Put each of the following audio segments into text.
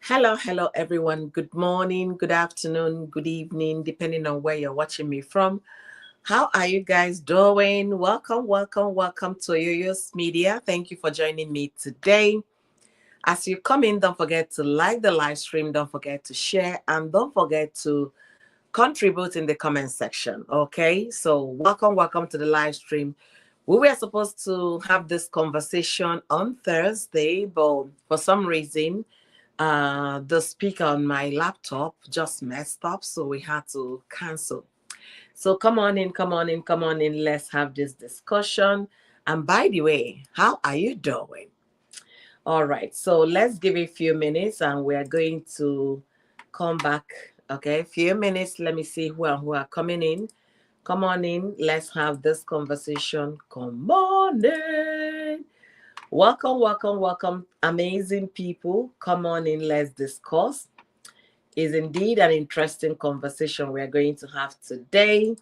Hello, everyone. Good morning, good afternoon, good evening, depending on where you're watching me from. How are you guys doing? Welcome to Yoyo's Media. Thank you for joining me today. As you come in, don't forget to like the live stream, don't forget to share, and don't forget to contribute in the comment section. Okay, so welcome to the live stream. We were supposed to have this conversation on Thursday, but for some reason, the speaker on my laptop just messed up, so we had to cancel. So come on in. Let's have this discussion. And by the way, how are you doing? All right, so let's give it a few minutes and we're going to come back. Okay, few minutes. Let me see who are coming in. Come on in. Let's have this conversation. Come on in. Welcome, amazing people. Come on in. Let's discuss. Is indeed an interesting conversation we're going to have today.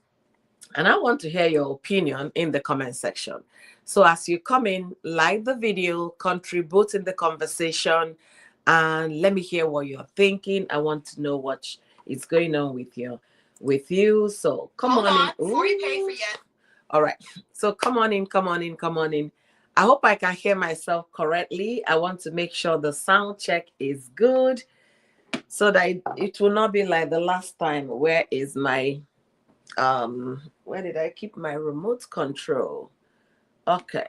And I want to hear your opinion in the comment section. So as you come in, like the video, contribute in the conversation, and let me hear what you're thinking. I want to know what is going on with you. So come on in. Before you pay for yet. All right. So come on in. I hope I can hear myself correctly. I want to make sure the sound check is good so that it will not be like the last time. Where is my where did I keep my remote control? Okay.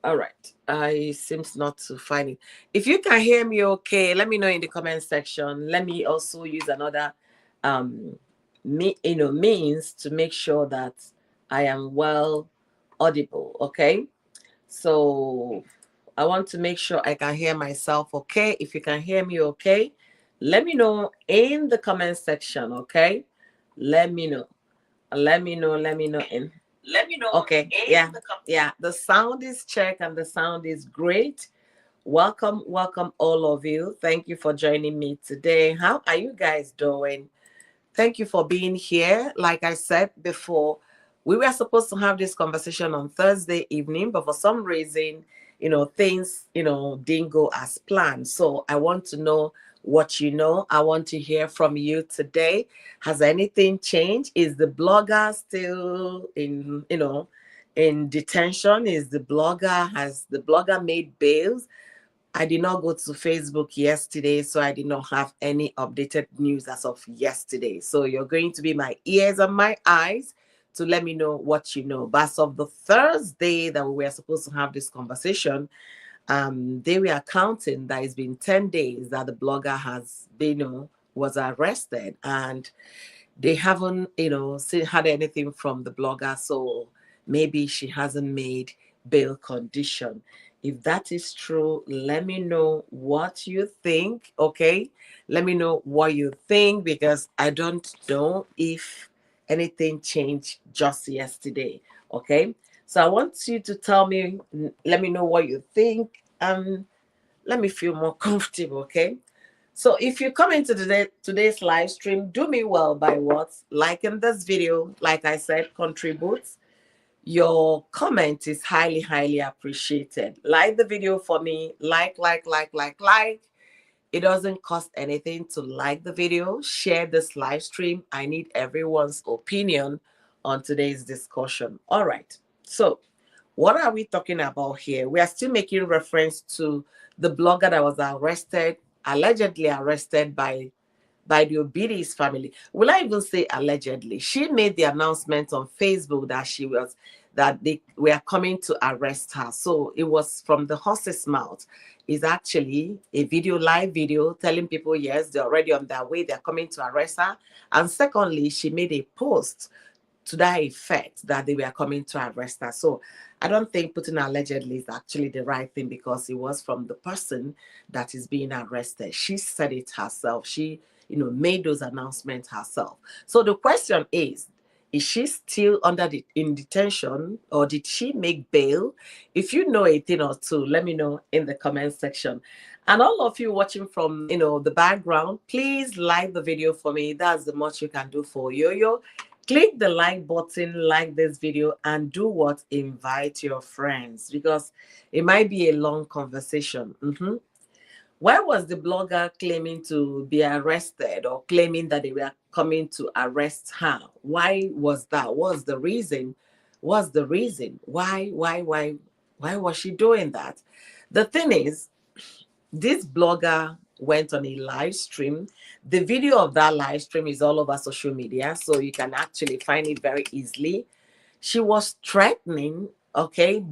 All right. I seems not to find it. If you can hear me okay, let me know in the comment section. Let me also use another um means to make sure that I am well audible. Okay. So I want to make sure I can hear myself okay. If you can hear me okay, let me know in the comment section. Okay. Let me know. Let me know. Okay. Yeah. The sound is checked and the sound is great. Welcome all of you. Thank you for joining me today. How are you guys doing? Thank you for being here. Like I said before, we were supposed to have this conversation on Thursday evening, but for some reason, things, didn't go as planned. So I want to know what you know. I want to hear from you today. Has anything changed? Is the blogger still in detention? Has the blogger made bails? I did not go to Facebook yesterday, so I did not have any updated news as of yesterday. So you're going to be my ears and my eyes to let me know what you know. But as of the Thursday that we were supposed to have this conversation, they were counting that it's been 10 days that the blogger has been, was arrested, and they haven't, had anything from the blogger. So maybe she hasn't made bail condition. If that is true, let me know what you think. Okay. Let me know what you think, because I don't know if anything changed just yesterday. Okay. So I want you to tell me, let me know what you think, and let me feel more comfortable. Okay. So if you come into today's live stream, do me well by what? Liking this video. Like I said, contribute. Your comment is highly appreciated. Like the video for me. Like. It doesn't cost anything to like the video. Share this live stream. I need everyone's opinion on today's discussion. All right. So what are we talking about here? We are still making reference to the blogger that was allegedly arrested by the Obidi's family. Will I even say allegedly? She made the announcement on Facebook that they were coming to arrest her. So it was from the horse's mouth. It's actually a live video telling people, yes, they're already on their way, they're coming to arrest her. And secondly, she made a post to that effect that they were coming to arrest her. So I don't think putting allegedly is actually the right thing, because it was from the person that is being arrested. She said it herself. She, made those announcements herself. So the question is she still in detention, or did she make bail? If you know a thing or two, let me know in the comment section. And all of you watching from, the background, please like the video for me. That's the much you can do for Yo-Yo. Click the like button, like this video, and do what? Invite your friends, because it might be a long conversation. Why was the blogger claiming to be arrested or claiming that they were coming to arrest her? Why was that? What's the reason? What's the reason? Why was she doing that? The thing is, this blogger went on a live stream. The video of that live stream is all over social media, so you can actually find it very easily. She was threatening, okay,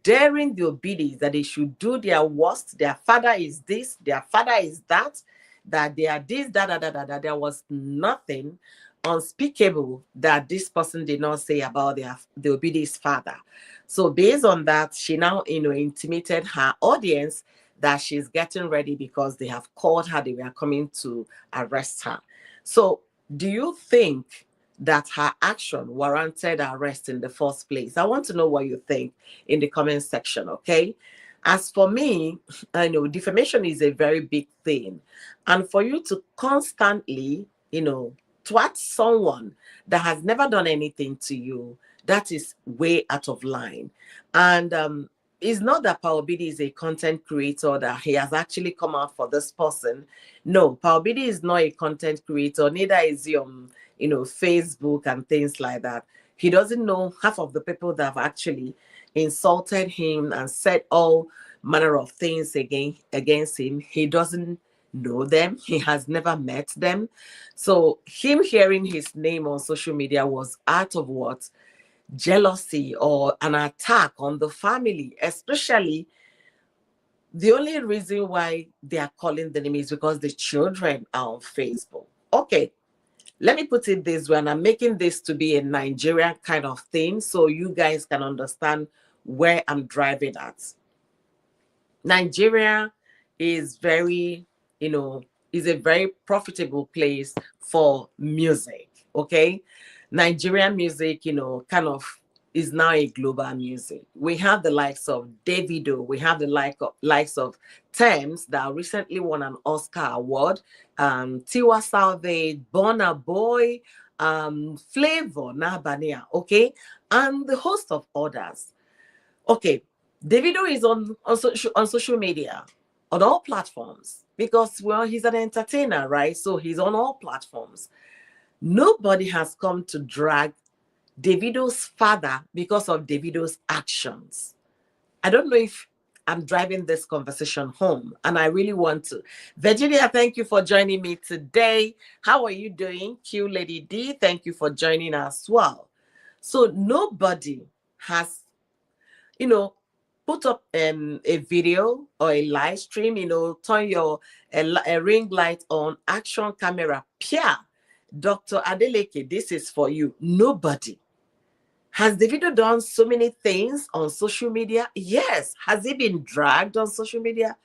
daring the Obidis that they should do their worst. Their father is this, their father is that, that they are this, that. There was nothing unspeakable that this person did not say about the Obidi's father. So based on that, she now, intimated her audience that she's getting ready because they have called her, they were coming to arrest her. So do you think that her action warranted arrest in the first place? I want to know what you think in the comment section, okay? As for me, I know defamation is a very big thing. And for you to constantly, twat someone that has never done anything to you, that is way out of line. And it's not that Paul Bidi is a content creator, that he has actually come out for this person. No, Paul Bidi is not a content creator, neither is he on Facebook and things like that. He doesn't know half of the people that have actually insulted him and said all manner of things against him. He doesn't know them. He has never met them. So him hearing his name on social media was out of what? Jealousy or an attack on the family. Especially, the only reason why they are calling the name is because the children are on Facebook. Okay, let me put it this way, and I'm making this to be a Nigerian kind of thing so you guys can understand where I'm driving at. Nigeria is very, is a very profitable place for music. Okay. Nigerian music, kind of is now a global music. We have the likes of Davido, we have the likes of Thames that recently won an Oscar award, Tiwa Savage, Burna Boy, Flavor, Nabania, okay, and the host of others. Okay, Davido is on social media, on all platforms, because, well, he's an entertainer, right? So he's on all platforms. Nobody has come to drag Davido's father because of Davido's actions. I don't know if I'm driving this conversation home, and I really want to. Virginia, thank you for joining me today. How are you doing? Q Lady D, thank you for joining us as well. So nobody has, you know, put up a video or a live stream, turn your a ring light on, action camera, Pia, Dr. Adeleke, this is for you. Nobody. Has Davido done so many things on social media? Yes. Has he been dragged on social media?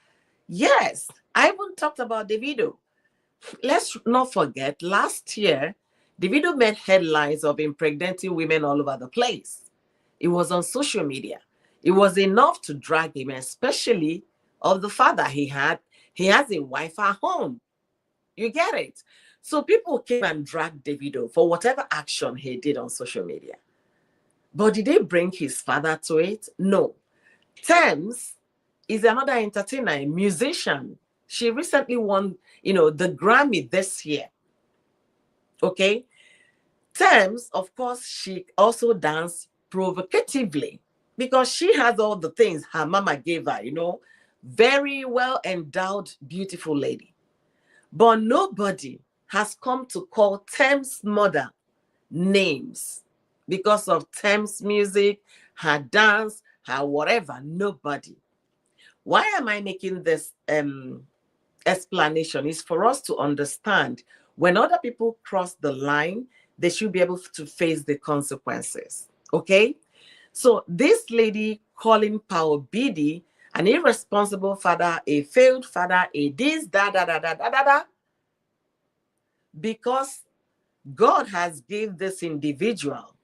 Yes. I even talked about Davido. Let's not forget, last year, Davido made headlines of impregnating women all over the place. It was on social media. It was enough to drag him, especially of the father he had. He has a wife at home. You get it? So people came and dragged Davido for whatever action he did on social media. But did they bring his father to it? No. Thames is another entertainer, a musician. She recently won, the Grammy this year. Okay. Thames, of course, she also danced provocatively because she has all the things her mama gave her, very well endowed, beautiful lady. But nobody has come to call Thames' mother names because of Thames' music, her dance, her whatever. Nobody. Why am I making this explanation? Is for us to understand when other people cross the line, they should be able to face the consequences. Okay? So this lady calling Paul Bidi an irresponsible father, a failed father, a this, da, because God has given this individual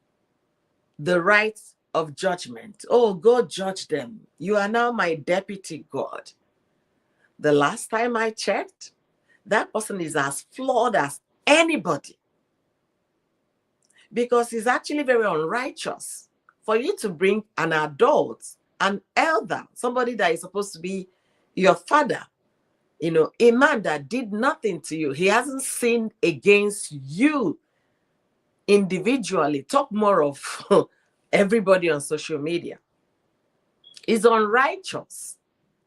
the right of judgment. Oh, God, judge them. You are now my deputy God. The last time I checked, that person is as flawed as anybody because he's actually very unrighteous for you to bring an adult, an elder, somebody that is supposed to be your father, A man that did nothing to you, he hasn't sinned against you individually, talk more of everybody on social media, is unrighteous.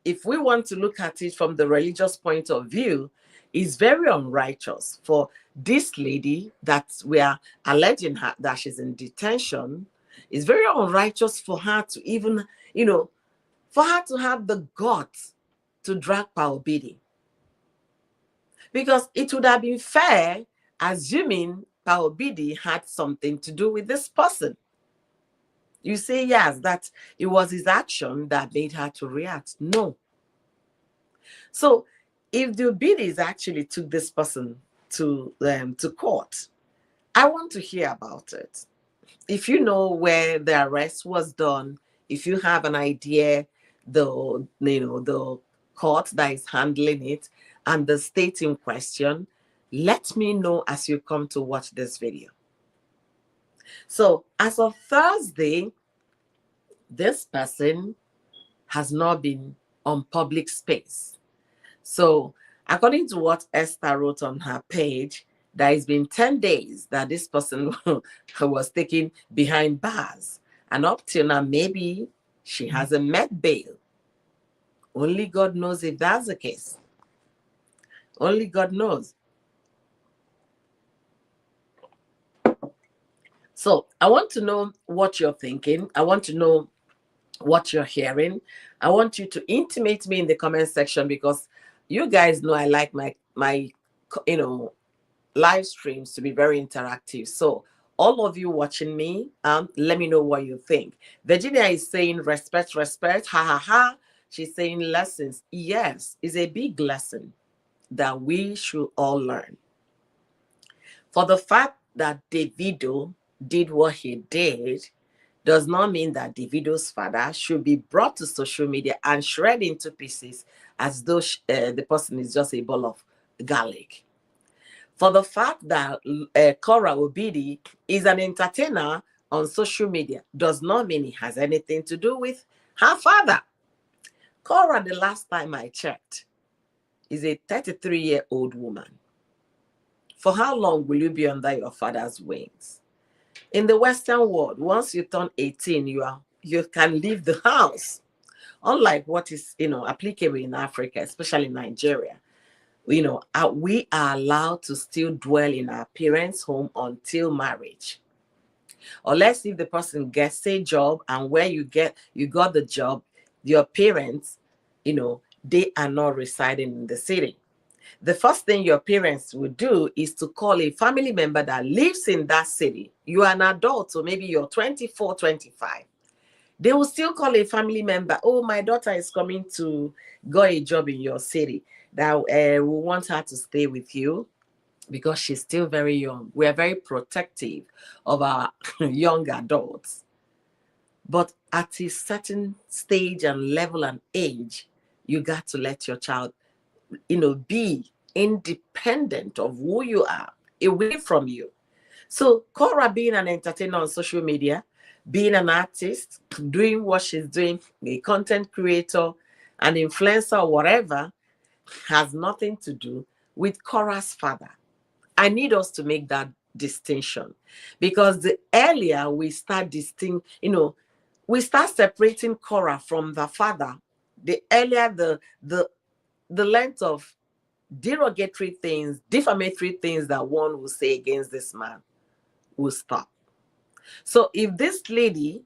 If we want to look at it from the religious point of view, is very unrighteous for this lady that we are alleging her that she's in detention. It's very unrighteous for her to even, for her to have the guts to drag Korra Obidi. Because it would have been fair, assuming Korra Obidi had something to do with this person. You say, yes, that it was his action that made her to react. No. So if the Obidis actually took this person to court, I want to hear about it. If you know where the arrest was done, if you have an idea, the court that is handling it and the state in question, let me know as you come to watch this video. So as of Thursday, this person has not been on public space. So according to what Esther wrote on her page, there has been 10 days that this person was taken behind bars. And up till now, maybe she hasn't met bail. Only God knows if that's the case. Only God knows. So I want to know what you're thinking. I want to know what you're hearing. I want you to intimate me in the comment section, because you guys know I like my live streams to be very interactive. So all of you watching me, let me know what you think. Virginia is saying respect, respect, ha ha ha. She's saying lessons. Yes, it's a big lesson that we should all learn. For the fact that Davido did what he did does not mean that Davido's father should be brought to social media and shredded into pieces as though the person is just a ball of garlic. For the fact that Korra Obidi is an entertainer on social media does not mean he has anything to do with her father. Korra, the last time I checked, is a 33-year-old woman. For how long will you be under your father's wings? In the Western world, once you turn 18, you can leave the house. Unlike what is applicable in Africa, especially Nigeria. We are allowed to still dwell in our parents' home until marriage. Unless if the person gets a job, and where you got the job, your parents, they are not residing in the city. The first thing your parents would do is to call a family member that lives in that city. You are an adult, so maybe you're 24, 25. They will still call a family member. Oh, my daughter is coming to get a job in your city. That we want her to stay with you because she's still very young. We are very protective of our young adults. But at a certain stage and level and age, you got to let your child, be independent of who you are, away from you. So Korra, being an entertainer on social media, being an artist, doing what she's doing, a content creator, an influencer, or whatever, has nothing to do with Korra's father. I need us to make that distinction, because the earlier we start we start separating Korra from the father, the earlier the length of derogatory things, defamatory things that one will say against this man will stop. So if this lady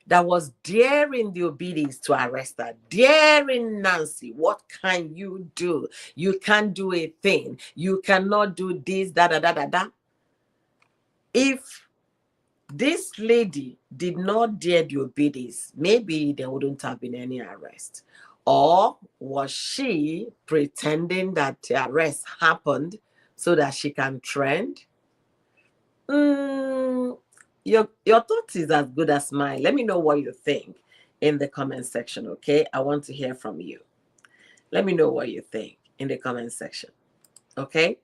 that was daring the Obidis to arrest her, daring Nancy, what can you do? You can't do a thing. You cannot do this, da da da da da. If this lady did not dare the Obidis, maybe there wouldn't have been any arrest. Or was she pretending that the arrest happened so that she can trend? Your thought is as good as mine. Let me know what you think in the comment section, okay? I want to hear from you. Let me know what you think in the comment section, okay?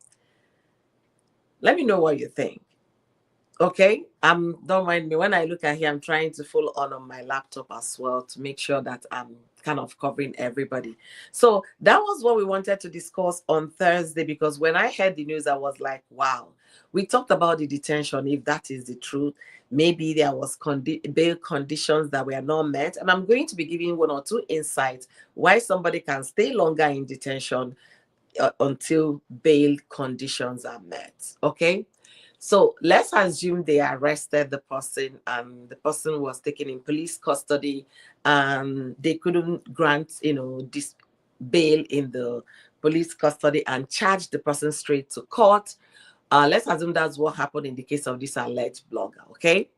Let me know what you think, okay? Don't mind me. When I look at here, I'm trying to follow on my laptop as well to make sure that I'm kind of covering everybody. So that was what we wanted to discuss on Thursday, because when I heard the news, I was like, wow, we talked about the detention. If that is the truth, maybe there was bail conditions that were not met. And I'm going to be giving one or two insights why somebody can stay longer in detention until bail conditions are met. Okay. So let's assume they arrested the person and the person was taken in police custody and they couldn't grant, this bail in the police custody and charge the person straight to court. Let's assume that's what happened in the case of this alleged blogger. Okay.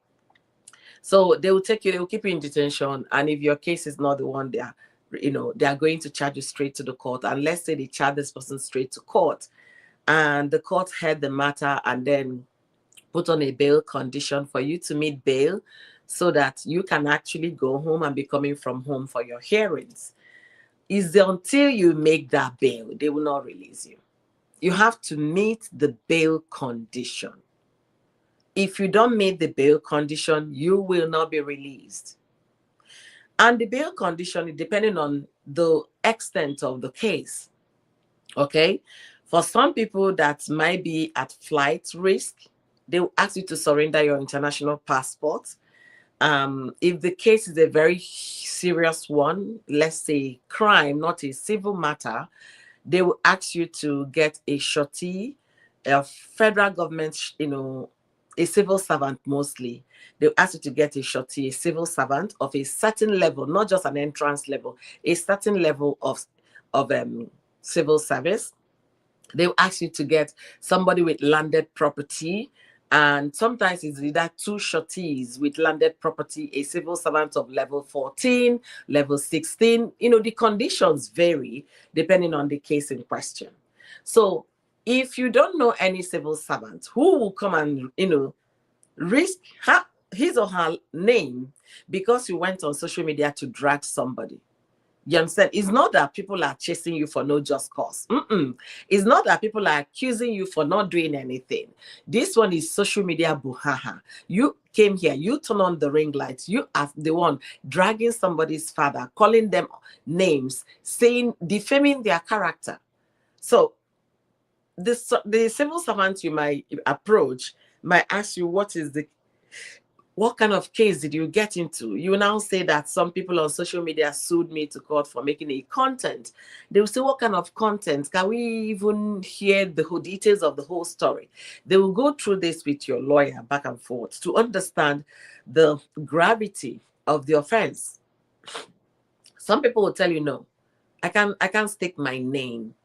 So they will keep you in detention. And if your case is not the one they are going to charge you straight to the court. And let's say they charge this person straight to court and the court heard the matter and then put on a bail condition for you to meet bail so that you can actually go home and be coming from home for your hearings. Is until you make that bail, they will not release you. You have to meet the bail condition. If you don't meet the bail condition, you will not be released. And the bail condition is depending on the extent of the case. Okay? For some people that might be at flight risk, they will ask you to surrender your international passport. If the case is a very serious one, let's say crime, not a civil matter, they will ask you to get a surety. A federal government, a civil servant mostly, they'll ask you to get a surety, a civil servant of a certain level, not just an entrance level, a certain level of civil service. They'll ask you to get somebody with landed property. And sometimes it's either two sureties with landed property, a civil servant of level 14, level 16. The conditions vary depending on the case in question. So if you don't know any civil servant who will come and, risk his or her name because you went on social media to drag somebody, you understand? It's not that people are chasing you for no just cause. It's not that people are accusing you for not doing anything. This one is social media buhaha. You came here, you turn on the ring lights, you are the one dragging somebody's father, calling them names, defaming their character. So the civil servant you might approach might ask you, what kind of case did you get into? You now say that some people on social media sued me to court for making a content. They will say, what kind of content? Can we even hear the whole details of the whole story? They will go through this with your lawyer back and forth to understand the gravity of the offense. Some people will tell you, no, I can't stake my name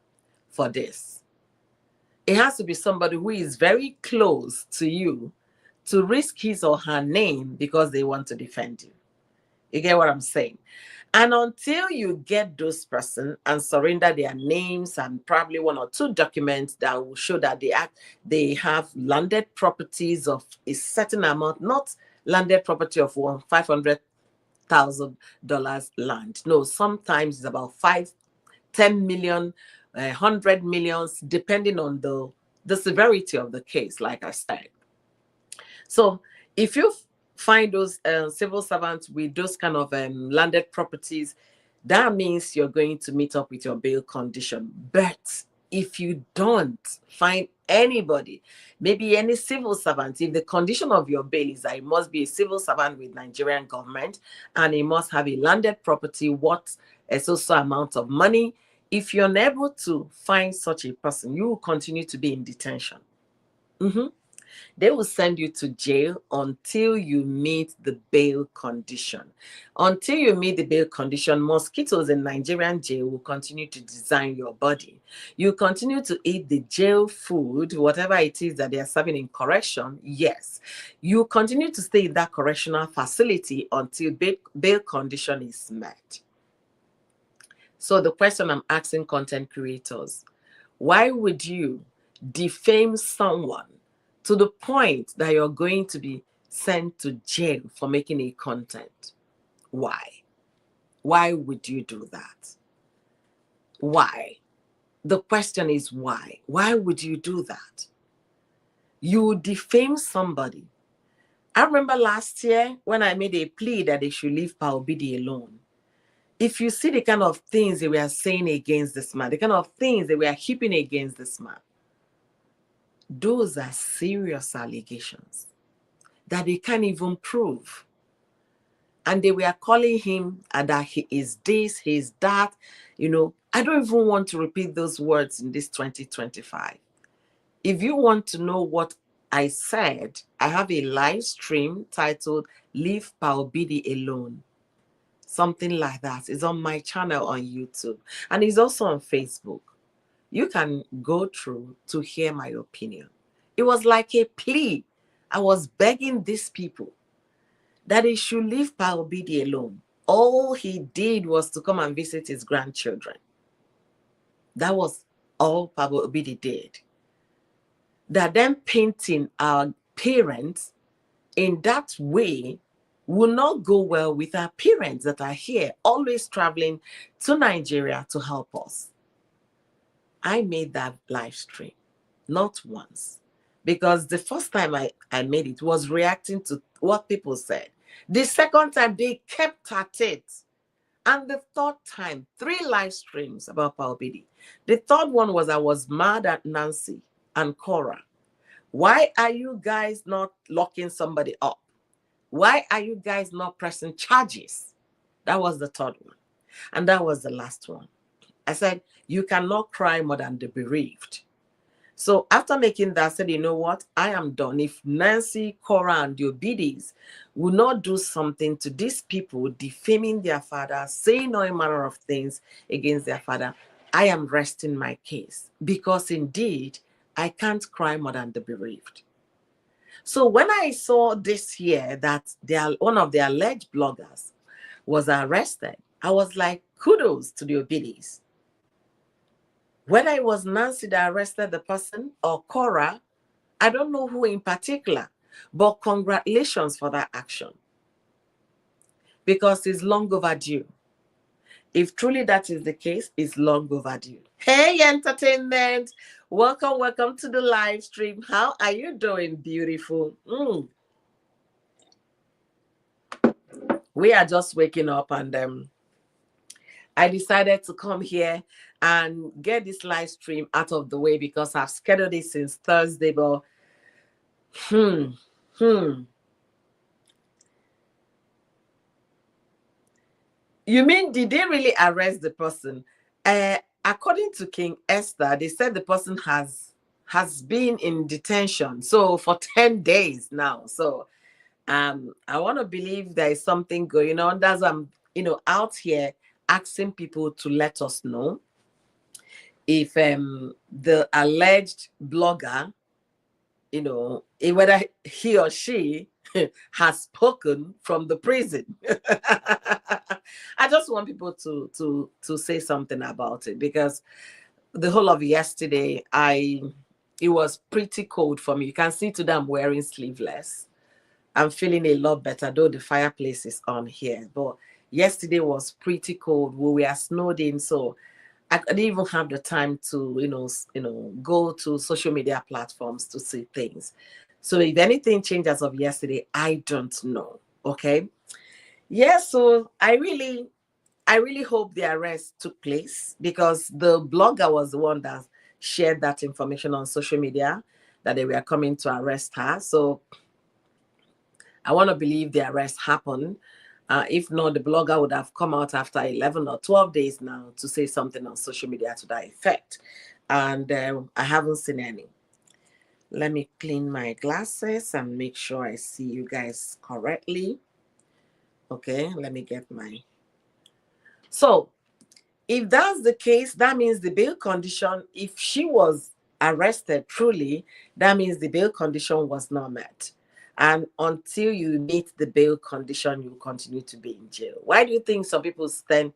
for this. It has to be somebody who is very close to you to risk his or her name because they want to defend you. You get what I'm saying? And until you get those person and surrender their names and probably one or two documents that will show that they have landed properties of a certain amount, not landed property of $500,000 land. No, sometimes it's about 10 million, 100 millions, depending on the severity of the case, like I said. So if you find those civil servants with those kind of landed properties, that means you're going to meet up with your bail condition. But if you don't find anybody, maybe any civil servant, if the condition of your bail is that it must be a civil servant with Nigerian government and it must have a landed property worth a so amount of money, if you're unable to find such a person, you will continue to be in detention. They will send you to jail until you meet the bail condition. Until you meet the bail condition, mosquitoes in Nigerian jail will continue to design your body. You continue to eat the jail food, whatever it is that they are serving in correction, yes. You continue to stay in that correctional facility until bail condition is met. So the question I'm asking content creators, why would you defame someone to the point that you're going to be sent to jail for making a content? Why? Why would you do that? Why? The question is why? Why would you do that? You defame somebody. I remember last year when I made a plea that they should leave Korra Obidi alone. If you see the kind of things they were saying against this man, the kind of things they were heaping against this man, those are serious allegations that they can't even prove. And they were calling him that he is this, he is that. I don't even want to repeat those words in this 2025. If you want to know what I said, I have a live stream titled Leave Obidi Alone. Something like that. It's on my channel on YouTube. And it's also on Facebook. You can go through to hear my opinion. It was like a plea. I was begging these people that he should leave Obidi alone. All he did was to come and visit his grandchildren. That was all Obidi did. That them painting our parents in that way will not go well with our parents that are here, always traveling to Nigeria to help us. I made that live stream, not once, because the first time I made it was reacting to what people said. The second time, they kept at it. And the third time, 3 live streams about Obidi. The third one was I was mad at Nancy and Korra. Why are you guys not locking somebody up? Why are you guys not pressing charges? That was the third one. And that was the last one. I said, you cannot cry more than the bereaved. So after making that, I said, you know what? I am done. If Nancy, Korra, and the Obidis will not do something to these people, defaming their father, saying all manner of things against their father, I am resting my case. Because indeed, I can't cry more than the bereaved. So when I saw this year that one of the alleged bloggers was arrested, I was like, kudos to the Obidis. Whether it was Nancy that arrested the person or Korra, I don't know who in particular, but congratulations for that action. Because it's long overdue. If truly that is the case, it's long overdue. Hey, entertainment. Welcome to the live stream. How are you doing, beautiful? We are just waking up and I decided to come here and get this live stream out of the way because I've scheduled it since Thursday, but You mean, did they really arrest the person? According to King Esther, they said the person has been in detention for 10 days now. So I want to believe there is something going on. That's I'm out here asking people to let us know if the alleged blogger, whether he or she has spoken from the prison. I just want people to say something about it, because the whole of yesterday, it was pretty cold for me. You can see today I'm wearing sleeveless. I'm feeling a lot better, though the fireplace is on here. But yesterday was pretty cold. We were snowed in, so I didn't even have the time to, go to social media platforms to see things. So if anything changed as of yesterday, I don't know. Okay. Yeah, so I really hope the arrest took place, because the blogger was the one that shared that information on social media that they were coming to arrest her. So I want to believe the arrest happened. If not, the blogger would have come out after 11 or 12 days now to say something on social media to that effect. And I haven't seen any. Let me clean my glasses and make sure I see you guys correctly. Okay, let me get my... So, if that's the case, that means the bail condition, if she was arrested truly, that means the bail condition was not met. And until you meet the bail condition, you continue to be in jail. Why do you think some people spend...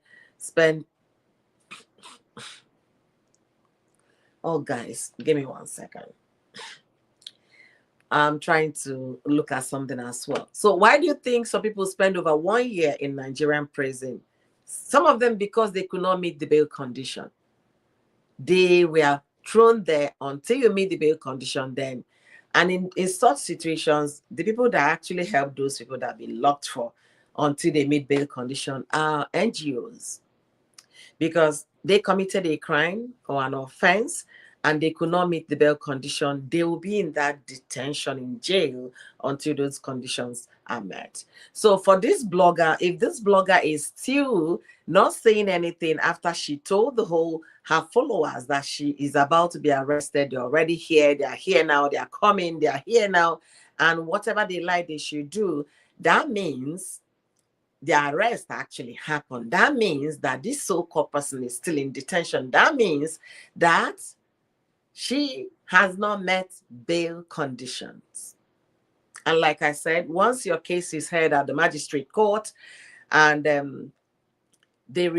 Oh, guys, give me 1 second. I'm trying to look at something as well. So why do you think some people spend over 1 year in Nigerian prison? Some of them because they could not meet the bail condition. They were thrown there until you meet the bail condition then. And in such situations, the people that actually help those people that have been locked for until they meet bail condition are NGOs, because they committed a crime or an offense and they could not meet the bail condition. They will be in that detention in jail until those conditions are met. So for this blogger, if this blogger is still not saying anything after she told the whole her followers that she is about to be arrested, they're already here, they are here now, they are coming, they are here now, and whatever they like they should do, that means the arrest actually happened. That means that this so-called person is still in detention. That means that she has not met bail conditions. And like I said, once your case is heard at the magistrate court and they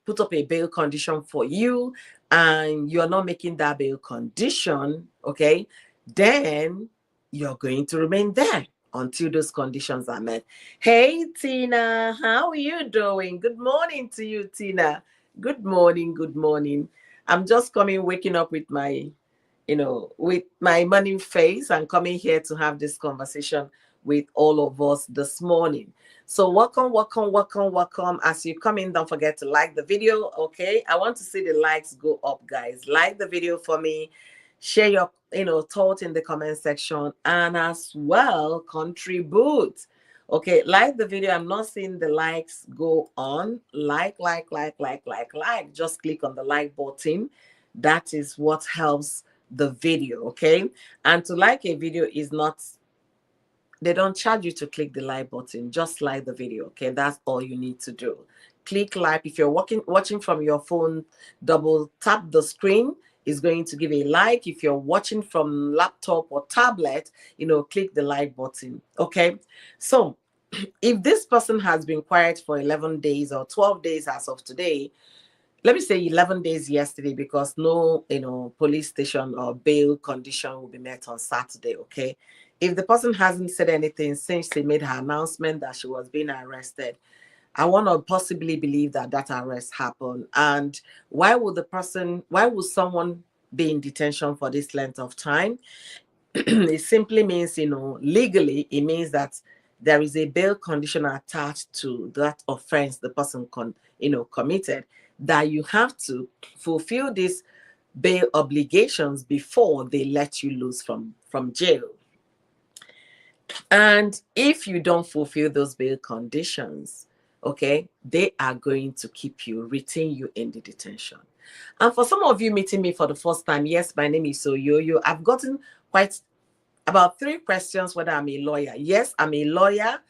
put up a bail condition for you and you're not making that bail condition, okay, then you're going to remain there until those conditions are met. Hey Tina, how are you doing? Good morning to you, Tina. Good morning, good morning. I'm just waking up with my with my morning face and coming here to have this conversation with all of us this morning. So welcome, welcome, welcome, welcome. As you come in, don't forget to like the video, okay? I want to see the likes go up, guys. Like the video for me. Share your, thought in the comment section, and as well, contribute. Okay, like the video. I'm not seeing the likes go on. Like. Just click on the like button. That is what helps the video, okay? And to like a video is not, they don't charge you to click the like button. Just like the video, okay? That's all you need to do. Click like. If you're watching from your phone, double tap the screen. Is going to give a like. If you're watching from laptop or tablet, click the like button, okay? So if this person has been quiet for 11 days or 12 days as of today, let me say 11 days yesterday, because no police station or bail condition will be met on Saturday, okay? If the person hasn't said anything since they made her announcement that she was being arrested, I want to possibly believe that that arrest happened. And why would someone be in detention for this length of time? It simply means, legally, it means that there is a bail condition attached to that offense the person committed, that you have to fulfill these bail obligations before they let you loose from jail. And if you don't fulfill those bail conditions, okay, they are going to retain you in the detention. And for some of you meeting me for the first time, yes, my name is Oyoyo. I've gotten quite about 3 questions whether I'm a lawyer. Yes, I'm a lawyer.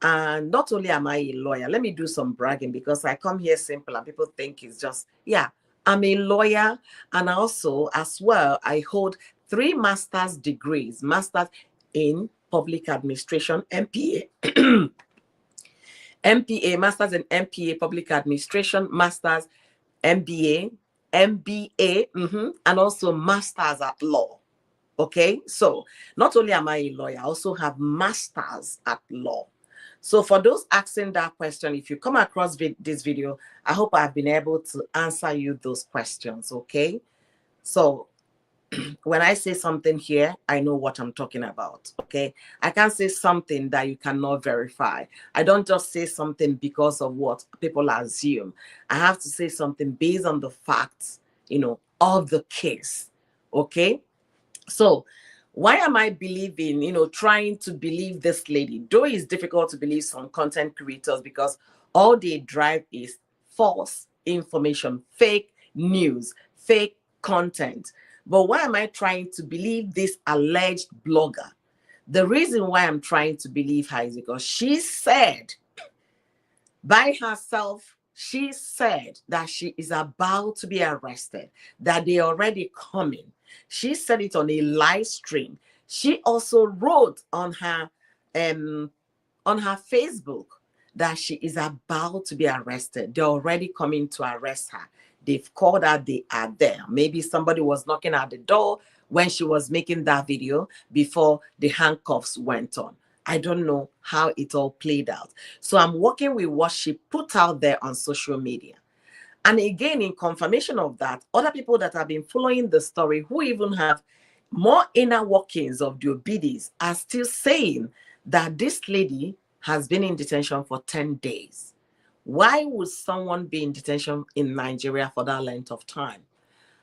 And not only am I a lawyer, let me do some bragging, because I come here simple and people think it's just, yeah, I'm a lawyer. And also, as well, I hold 3 master's degrees, masters in public administration, MPA, MPA, masters in MPA, public administration, masters, MBA, and also masters at law. Okay, so not only am I a lawyer, I also have masters at law. So for those asking that question, if you come across this video, I hope I've been able to answer you those questions, okay? So when I say something here, I know what I'm talking about, okay? I can't say something that you cannot verify. I don't just say something because of what people assume. I have to say something based on the facts, of the case, okay? So why am I believing, trying to believe this lady? Though it's difficult to believe some content creators, because all they drive is false information, fake news, fake content. But why am I trying to believe this alleged blogger? The reason why I'm trying to believe her is because she said by herself, she said that she is about to be arrested, that they already coming. She said it on a live stream. She also wrote on her Facebook that she is about to be arrested. They're already coming to arrest her. They've called her, they are there. Maybe somebody was knocking at the door when she was making that video before the handcuffs went on. I don't know how it all played out. So I'm working with what she put out there on social media. And again, in confirmation of that, other people that have been following the story, who even have more inner workings of the Obidis, are still saying that this lady has been in detention for 10 days. Why would someone be in detention in Nigeria for that length of time?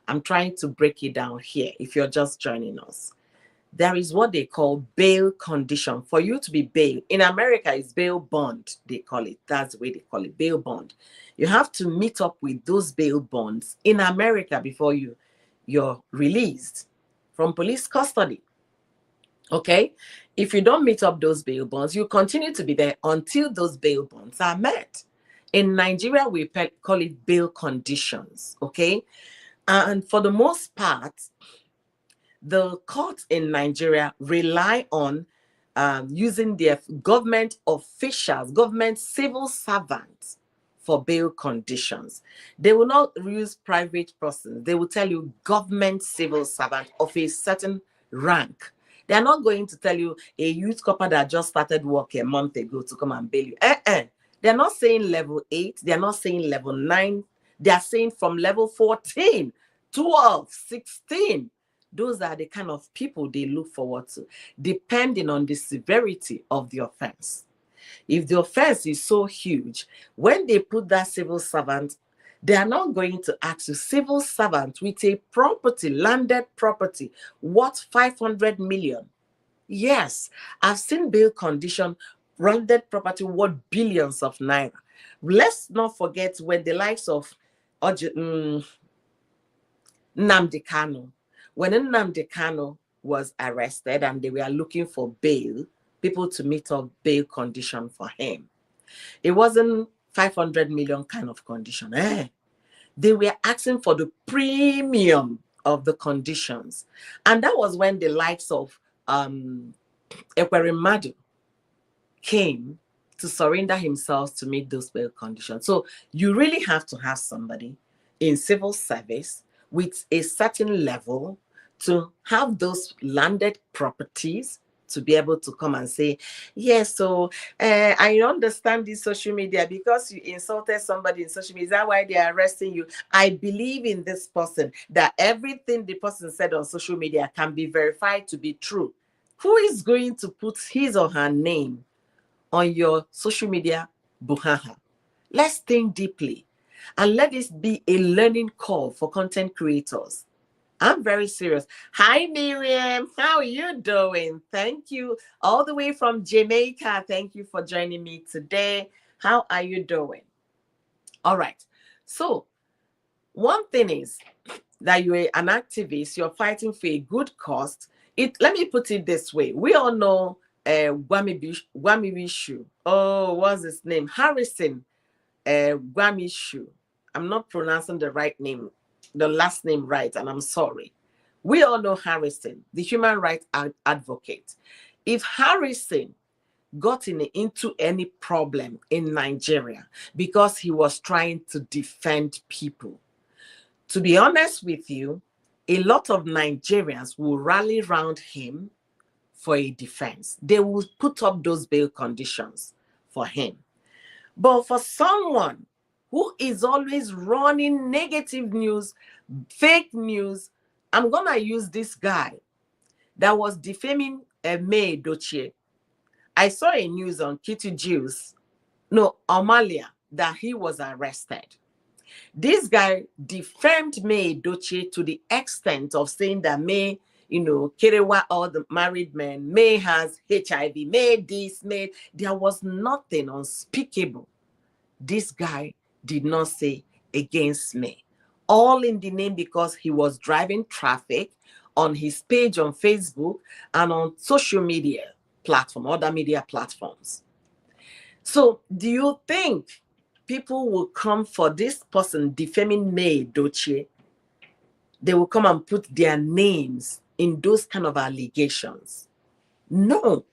I'm trying to break it down here if you're just joining us. There is what they call bail condition. For you to be bail, in America, it's bail bond, they call it. That's the way they call it, bail bond. You have to meet up with those bail bonds in America before you're released from police custody. Okay? If you don't meet up those bail bonds, you continue to be there until those bail bonds are met. In Nigeria, we call it bail conditions. Okay? And for the most part, the courts in Nigeria rely on using their government officials, government civil servants for bail conditions. They will not use private persons. They will tell you government civil servant of a certain rank. They are not going to tell you a youth corper that just started work a month ago to come and bail you. They're not saying level 8. They're not saying level 9. They're saying from level 14, 12, 16. Those are the kind of people they look forward to, depending on the severity of the offense. If the offense is so huge, when they put that civil servant, they are not going to ask you, civil servant with a property, landed property, worth 500 million. Yes, I've seen bail condition, landed property worth billions of naira. Let's not forget when the likes of Nnamdi Kanu, when Nnamdi Kanu was arrested and they were looking for bail, people to meet up bail condition for him. It wasn't 500 million kind of condition. They were asking for the premium of the conditions. And that was when the likes of Ekwere Madu came to surrender himself to meet those bail conditions. So you really have to have somebody in civil service with a certain level to have those landed properties to be able to come and say, yes, so I understand this social media because you insulted somebody in social media. Is that why they are arresting you? I believe in this person, that everything the person said on social media can be verified to be true. Who is going to put his or her name on your social media buhaha? Let's think deeply and let this be a learning call for content creators. I'm very serious. Hi, Miriam. How are you doing? Thank you. All the way from Jamaica. Thank you for joining me today. How are you doing? All right. So, one thing is that you're an activist, you're fighting for a good cause. Let me put it this way. We all know Gwamishu. Oh, what's his name? Harrison Gwamishu. I'm not pronouncing the right name, the last name right, and I'm sorry. We all know Harrison, the human rights advocate. If Harrison got into any problem in Nigeria because he was trying to defend people, to be honest with you, a lot of Nigerians will rally around him for a defense. They will put up those bail conditions for him. But for someone who is always running negative news, fake news, I'm going to use this guy that was defaming May Dochie. I saw a news on Kitty Juice, Amalia, that he was arrested. This guy defamed May Dochie to the extent of saying that May, Kerewa, all the married men, May has HIV, May this, May. There was nothing unspeakable this guy did not say against me. All in the name because he was driving traffic on his page on Facebook and on social media platform, other media platforms. So do you think people will come for this person defaming May Dochie? They will come and put their names in those kind of allegations? No.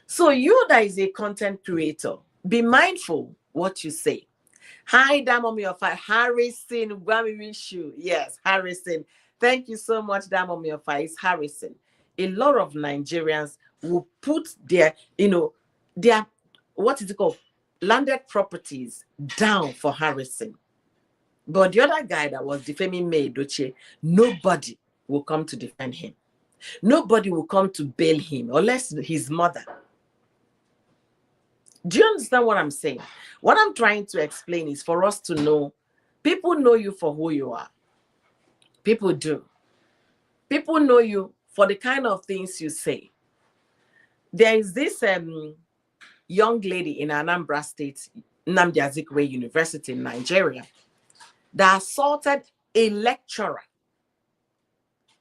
So you that is a content creator, be mindful what you say. Hi, Damomi of Harrison Gwamirishu. Yes, Harrison. Thank you so much, Damomi of It's Harrison. A lot of Nigerians will put their, their, what is it called? Landed properties down for Harrison. But the other guy that was defaming May Dochie, nobody will come to defend him. Nobody will come to bail him unless his mother. Do you understand what I'm saying? What I'm trying to explain is for us to know, people know you for who you are. People do. People know you for the kind of things you say. There is this young lady in Anambra State, Nnamdi Azikiwe University in Nigeria, that assaulted a lecturer.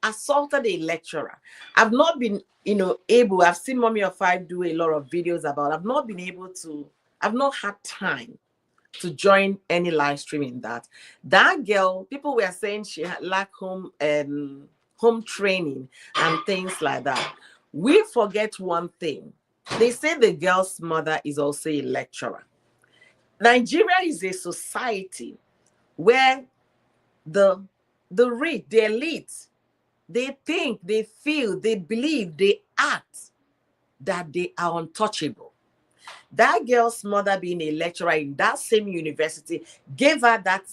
Assaulted a lecturer. I've not been, able, I've seen Mommy of Five do a lot of videos about, I've not been able to, I've not had time to join any live stream in that. That girl, people were saying she had lack home training and things like that. We forget one thing. They say the girl's mother is also a lecturer. Nigeria is a society where the rich, the elite, they think, they feel, they believe, they act that they are untouchable. That girl's mother, being a lecturer in that same university, gave her that,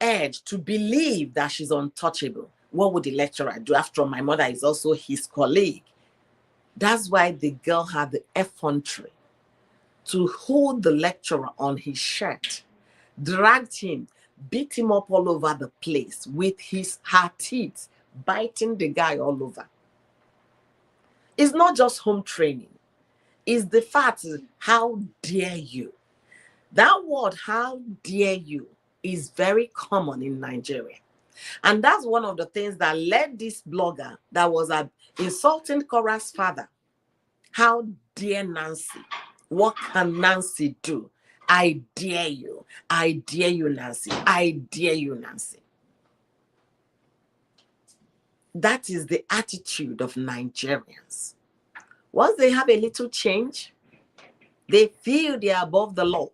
edge to believe that she's untouchable. What would the lecturer do? After all, my mother is also his colleague. That's why the girl had the effrontery to hold the lecturer on his shirt, dragged him, beat him up all over the place with her teeth, biting the guy all over. It's not just home training. It's the fact, how dare you? That word, how dare you, is very common in Nigeria. And that's one of the things that led this blogger that was insulting Korra's father. How dare Nancy? What can Nancy do? I dare you. I dare you, Nancy. I dare you, Nancy. That is the attitude of Nigerians. Once they have a little change, they feel they are above the law.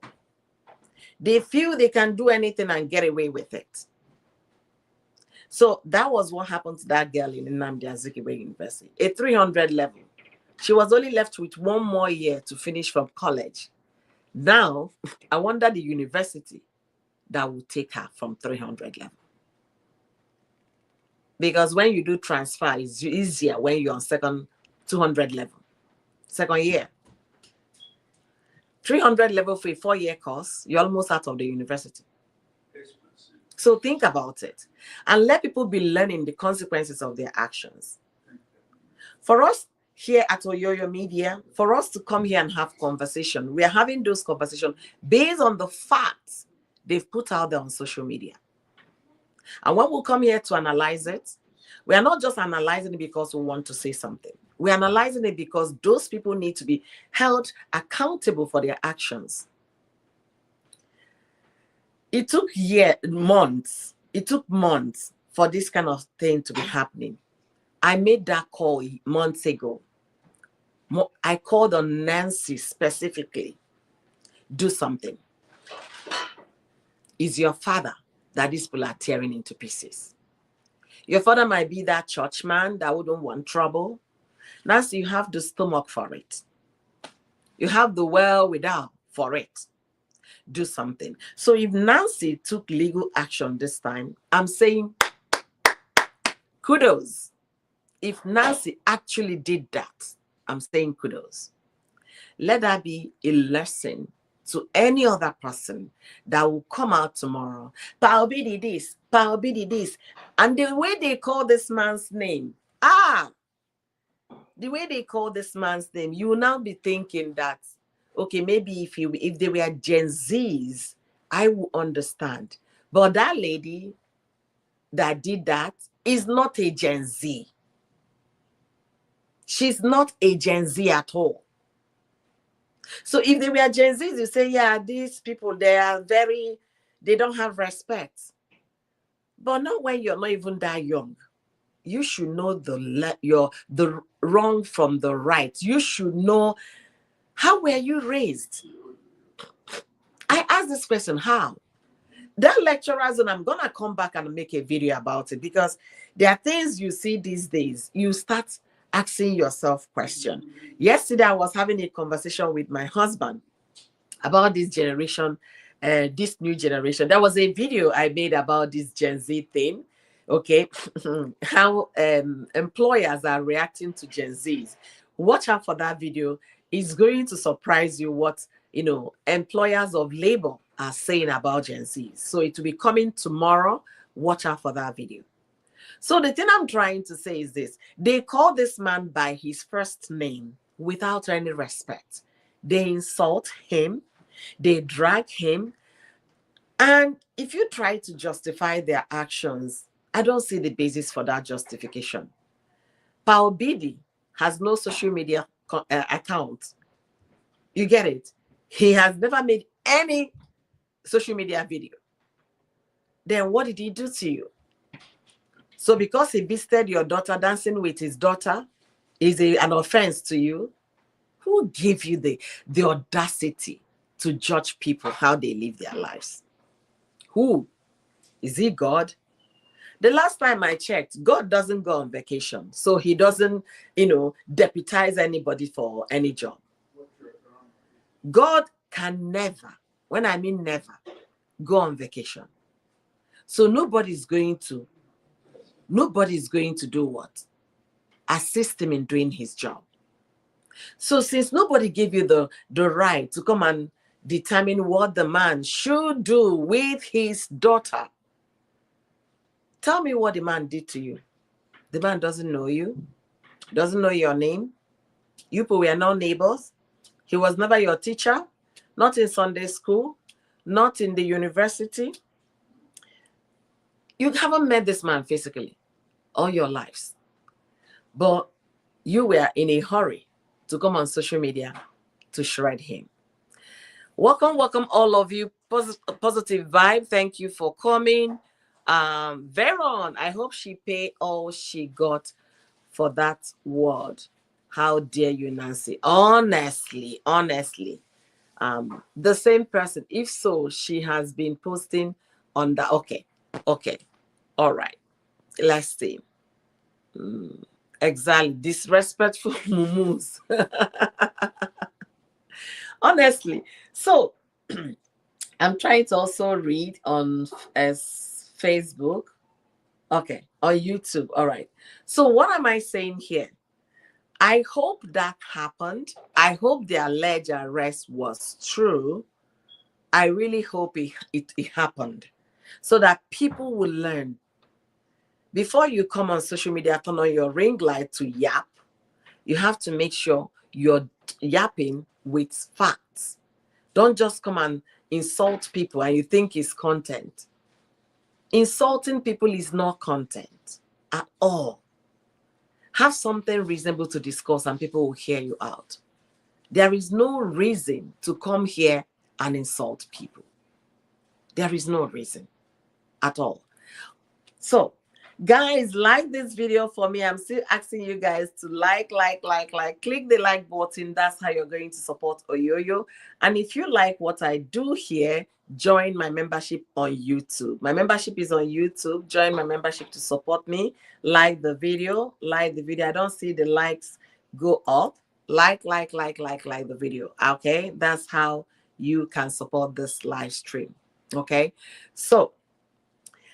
They feel they can do anything and get away with it. So that was what happened to that girl in Nnamdi Azikiwe University, a 300 level. She was only left with 1 more year to finish from college. Now, I wonder the university that will take her from 300 level. Because when you do transfer, it's easier when you're on 200 level, second year. 300 level for a 4-year course, you're almost out of the university. So think about it and let people be learning the consequences of their actions. For us here at Oyoyo Media, for us to come here and have conversation, we are having those conversations based on the facts they've put out there on social media. And when we come here to analyze it, we are not just analyzing it because we want to say something. We're analyzing it because those people need to be held accountable for their actions. It took months. It took months for this kind of thing to be happening. I made that call months ago. I called on Nancy specifically. Do something. It's your father that these people are tearing into pieces. Your father might be that church man that wouldn't want trouble. Nancy, you have the stomach for it. You have the without for it. Do something. So if Nancy took legal action this time, I'm saying kudos. If Nancy actually did that, I'm saying kudos. Let that be a lesson to any other person that will come out tomorrow. Pa Obidi this, Pa Obidi this. And the way they call this man's name, the way they call this man's name, you will now be thinking that, okay, maybe if they were Gen Zs, I will understand. But that lady that did that is not a Gen Z. She's not a Gen Z at all. So if they were Gen Zs, you say, yeah, these people, they don't have respect. But not when you're not even that young. You should know the wrong from the right. You should know, how were you raised? I asked this question, how? That lecturers, and I'm going to come back and make a video about it, because there are things you see these days, you start asking yourself questions. Yesterday, I was having a conversation with my husband about this generation, this new generation. There was a video I made about this Gen Z thing, okay? How employers are reacting to Gen Zs. Watch out for that video. It's going to surprise you what, employers of labor are saying about Gen Z. So it will be coming tomorrow. Watch out for that video. So the thing I'm trying to say is this. They call this man by his first name without any respect. They insult him. They drag him. And if you try to justify their actions, I don't see the basis for that justification. Korra Obidi has no social media account. You get it? He has never made any social media video. Then what did he do to you? So because he visited your daughter dancing with his daughter is an offense to you? Who gave you the audacity to judge people how they live their lives? Who? Is he God? The last time I checked, God doesn't go on vacation. So he doesn't, deputize anybody for any job. God can never, when I mean never, go on vacation. So nobody's going to do what? Assist him in doing his job. So since nobody gave you the right to come and determine what the man should do with his daughter, tell me what the man did to you. The man doesn't know you, doesn't know your name. You people were not neighbors. He was never your teacher, not in Sunday school, not in the university. You haven't met this man physically all your lives. But you were in a hurry to come on social media to shred him. Welcome all of you. Positive vibe. Thank you for coming. Veron, I hope she paid all she got for that word. How dare you, Nancy? Honestly. The same person. If so, she has been posting on the okay. All right. Let's see. Exactly. Disrespectful mumus. Honestly. So I'm trying to also read on Facebook. Okay. On YouTube. All right. So what am I saying here? I hope that happened. I hope the alleged arrest was true. I really hope it happened so that people will learn. Before you come on social media, turn on your ring light to yap, you have to make sure you're yapping with facts. Don't just come and insult people and you think it's content. Insulting people is not content at all. Have something reasonable to discuss and people will hear you out. There is no reason to come here and insult people. There is no reason at all. So, guys, like this video for me. I'm still asking you guys to like. Click the like button. That's how you're going to support Oyoyo. And if you like what I do here, join my membership on YouTube. My membership is on YouTube. Join my membership to support me. Like the video. I don't see the likes go up. Like the video. Okay, that's how you can support this live stream. Okay, so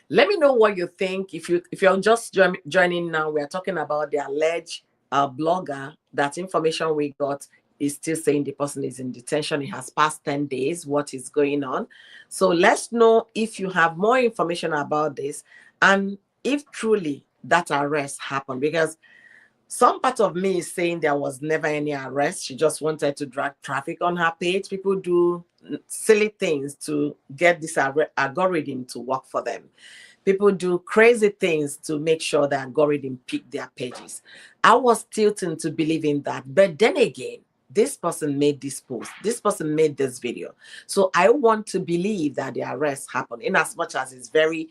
let me know what you think. If you're just joining now, we're talking about the alleged blogger. That information we got is still saying the person is in detention. It has passed 10 days. What is going on? So let's know if you have more information about this and if truly that arrest happened, because some part of me is saying there was never any arrest. She just wanted to drag traffic on her page. People do silly things to get this algorithm to work for them. People do crazy things to make sure the algorithm pick their pages. I was tilting to believe in that. But then again, this person made this post. This person made this video. So I want to believe that the arrest happened, in as much as it's very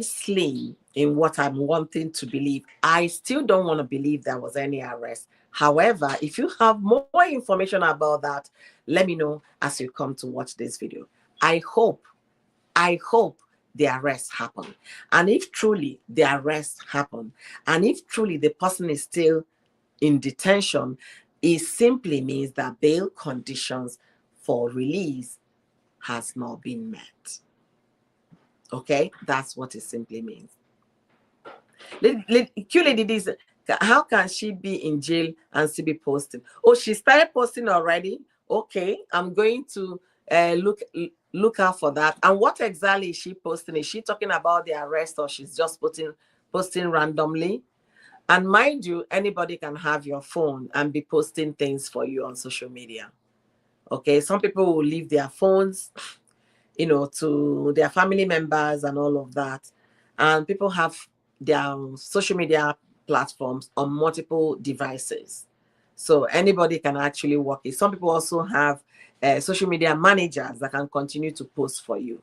slim in what I'm wanting to believe. I still don't want to believe there was any arrest. However, if you have more information about that, let me know as you come to watch this video. I hope the arrest happened. And if truly the arrest happened, and if truly the person is still in detention, it simply means that bail conditions for release has not been met. Okay, that's what it simply means. Q Lady, How can she be in jail and still be posting? Oh, she started posting already. Okay, I'm going to look out for that. And what exactly is she posting? Is she talking about the arrest, or she's just posting randomly? And mind you, anybody can have your phone and be posting things for you on social media. Okay, some people will leave their phones, to their family members and all of that. And people have their social media platforms on multiple devices. So anybody can actually work it. Some people also have social media managers that can continue to post for you.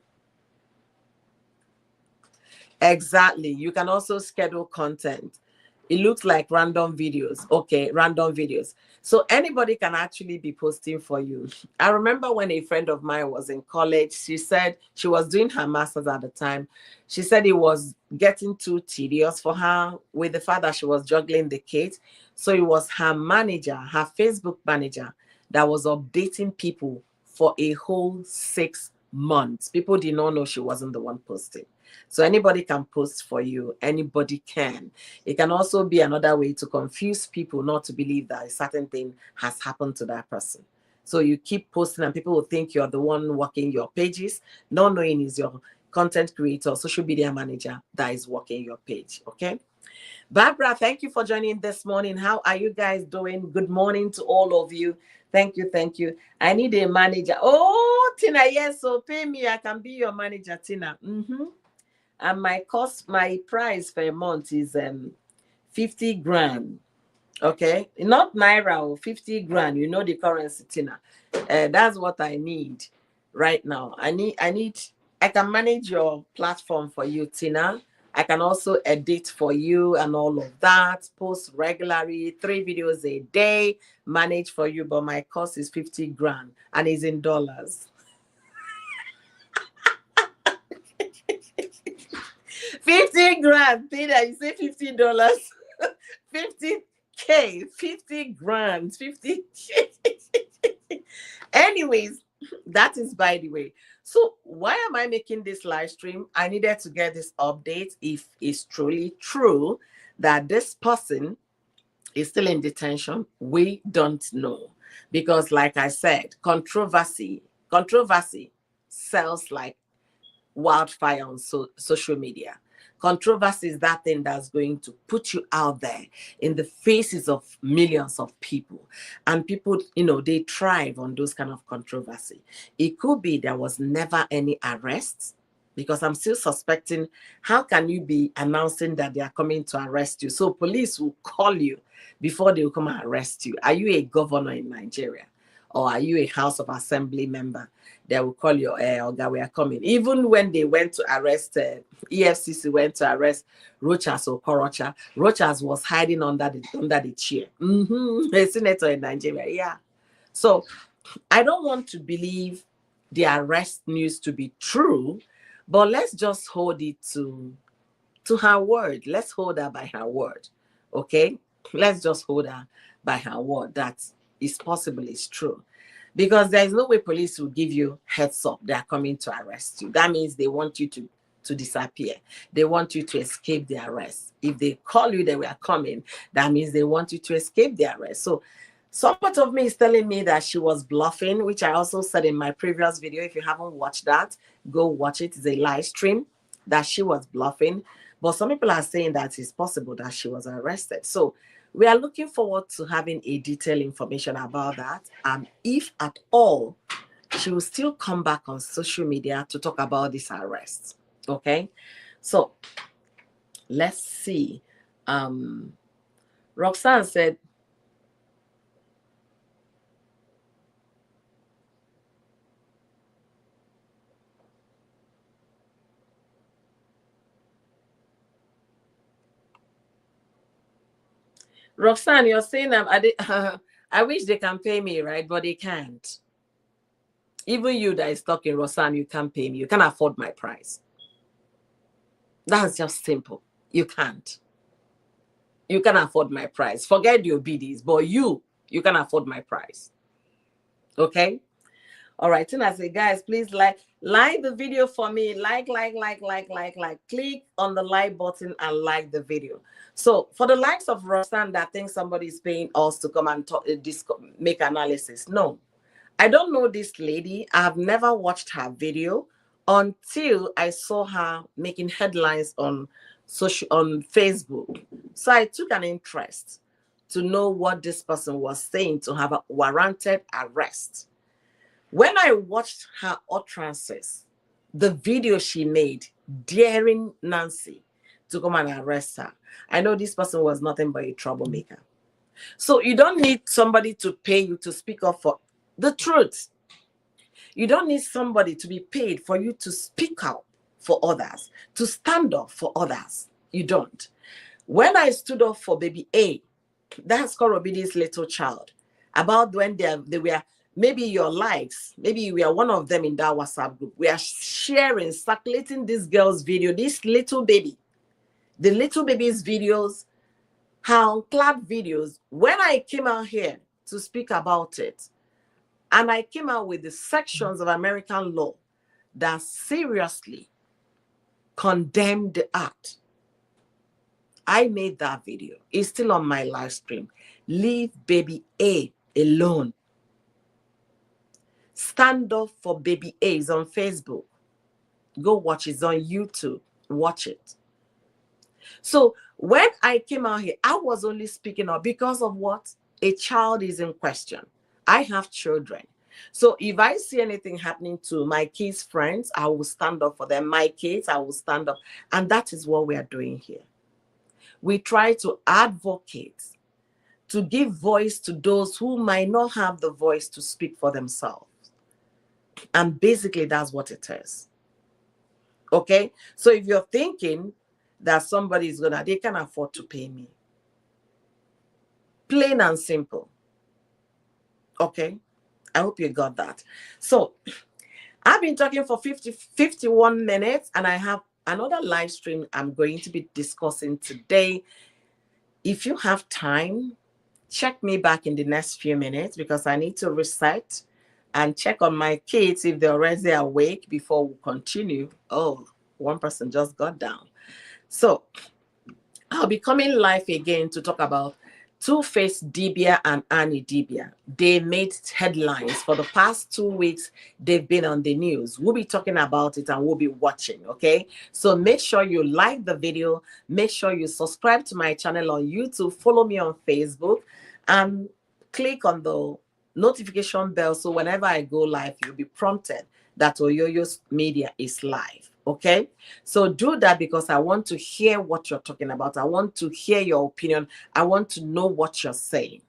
Exactly. You can also schedule content. It looks like random videos. Okay, random videos. So anybody can actually be posting for you. I remember when a friend of mine was in college, she said she was doing her master's at the time. She said it was getting too tedious for her with the fact that she was juggling the kids. So it was her manager, her Facebook manager, that was updating people for a whole 6 months. People did not know she wasn't the one posting. So anybody can post for you. Anybody can. It can also be another way to confuse people not to believe that a certain thing has happened to that person. So you keep posting and people will think you're the one working your pages, not knowing is your content creator, social media manager that is working your page. Okay. Barbara, thank you for joining this morning. How are you guys doing? Good morning to all of you. Thank you, thank you. I need a manager. Oh, Tina, yes, so pay me. I can be your manager, Tina. And my price for a month is 50 grand. Okay, not naira or 50 grand. You know the currency, Tina. That's what I need right now. I can manage your platform for you, Tina. I can also edit for you and all of that, post regularly, 3 videos a day, manage for you, but my cost is 50 grand and is in dollars. 50 grand, Tina, you say $50. 50K, 50 grand, 50K. Anyways, that is by the way. So why am I making this live stream? I needed to get this update if it's truly true that this person is still in detention. We don't know. Because like I said, controversy sells like wildfire on social media. Controversy is that thing that's going to put you out there in the faces of millions of people. And people, they thrive on those kind of controversy. It could be there was never any arrests, because I'm still suspecting, how can you be announcing that they are coming to arrest you? So police will call you before they will come and arrest you. Are you a governor in Nigeria? Or are you a House of Assembly member? They will call you, Oga, we are coming. Even when they went to arrest, EFCC went to arrest Rochas or Korocha, Rochas was hiding under the chair. A senator in Nigeria, yeah. So I don't want to believe the arrest news to be true, but let's just hold it to her word. Let's hold her by her word, okay? Let's just hold her by her word that is possible, it's true. Because there is no way police will give you heads up they are coming to arrest you. That means they want you to disappear. They want you to escape the arrest. If they call you they were coming, that means they want you to escape the arrest. So some part of me is telling me that she was bluffing, which I also said in my previous video. If you haven't watched that, go watch it. It's a live stream, that she was bluffing. But some people are saying that it's possible that she was arrested. So we are looking forward to having a detailed information about that. And if at all, she will still come back on social media to talk about this arrest. Okay? So let's see. Roxanne said, Roxanne, you're saying I wish they can pay me, right? But they can't. Even you that is talking, Roxanne, you can't pay me. You can't afford my price. That's just simple. You can't. You can afford my price. Forget the Obidis, but you can afford my price. Okay? All right, and I say, guys, please like the video for me. Like. Click on the like button and like the video. So for the likes of Roxanne that thinks somebody is paying us to come and talk, make analysis. No, I don't know this lady. I have never watched her video until I saw her making headlines on Facebook. So I took an interest to know what this person was saying to have a warranted arrest. When I watched her utterances, the video she made daring Nancy to come and arrest her, I know this person was nothing but a troublemaker. So you don't need somebody to pay you to speak up for the truth. You don't need somebody to be paid for you to speak out for others, to stand up for others. You don't. When I stood up for baby A, that's Korra Obidi's little child, about when they were maybe your likes, maybe we are one of them in that WhatsApp group. We are sharing, circulating this girl's video, this little baby, the little baby's videos, her unclad videos. When I came out here to speak about it, and I came out with the sections of American law that seriously condemned the act, I made that video. It's still on my live stream. Leave baby A alone. Stand up for baby A. It's on Facebook. Go watch it. It's on YouTube. Watch it. So when I came out here, I was only speaking up because of what? A child is in question. I have children. So if I see anything happening to my kids' friends, I will stand up for them. My kids, I will stand up. And that is what we are doing here. We try to advocate, to give voice to those who might not have the voice to speak for themselves. And basically, that's what it is. Okay? So if you're thinking that somebody is they can afford to pay me. Plain and simple. Okay? I hope you got that. So I've been talking for 51 minutes, and I have another live stream I'm going to be discussing today. If you have time, check me back in the next few minutes because I need to reset and check on my kids if they're already awake before we continue. Oh, one person just got down. So I'll be coming live again to talk about Two-Face Dibia and Annie Dibia. They made headlines for the past 2 weeks. They've been on the news. We'll be talking about it and we'll be watching, okay? So make sure you like the video. Make sure you subscribe to my channel on YouTube. Follow me on Facebook and click on the notification bell so whenever I go live, you'll be prompted that Oyoyo's Media is live. Okay, so do that because I want to hear what you're talking about. I want to hear your opinion. I want to know what you're saying.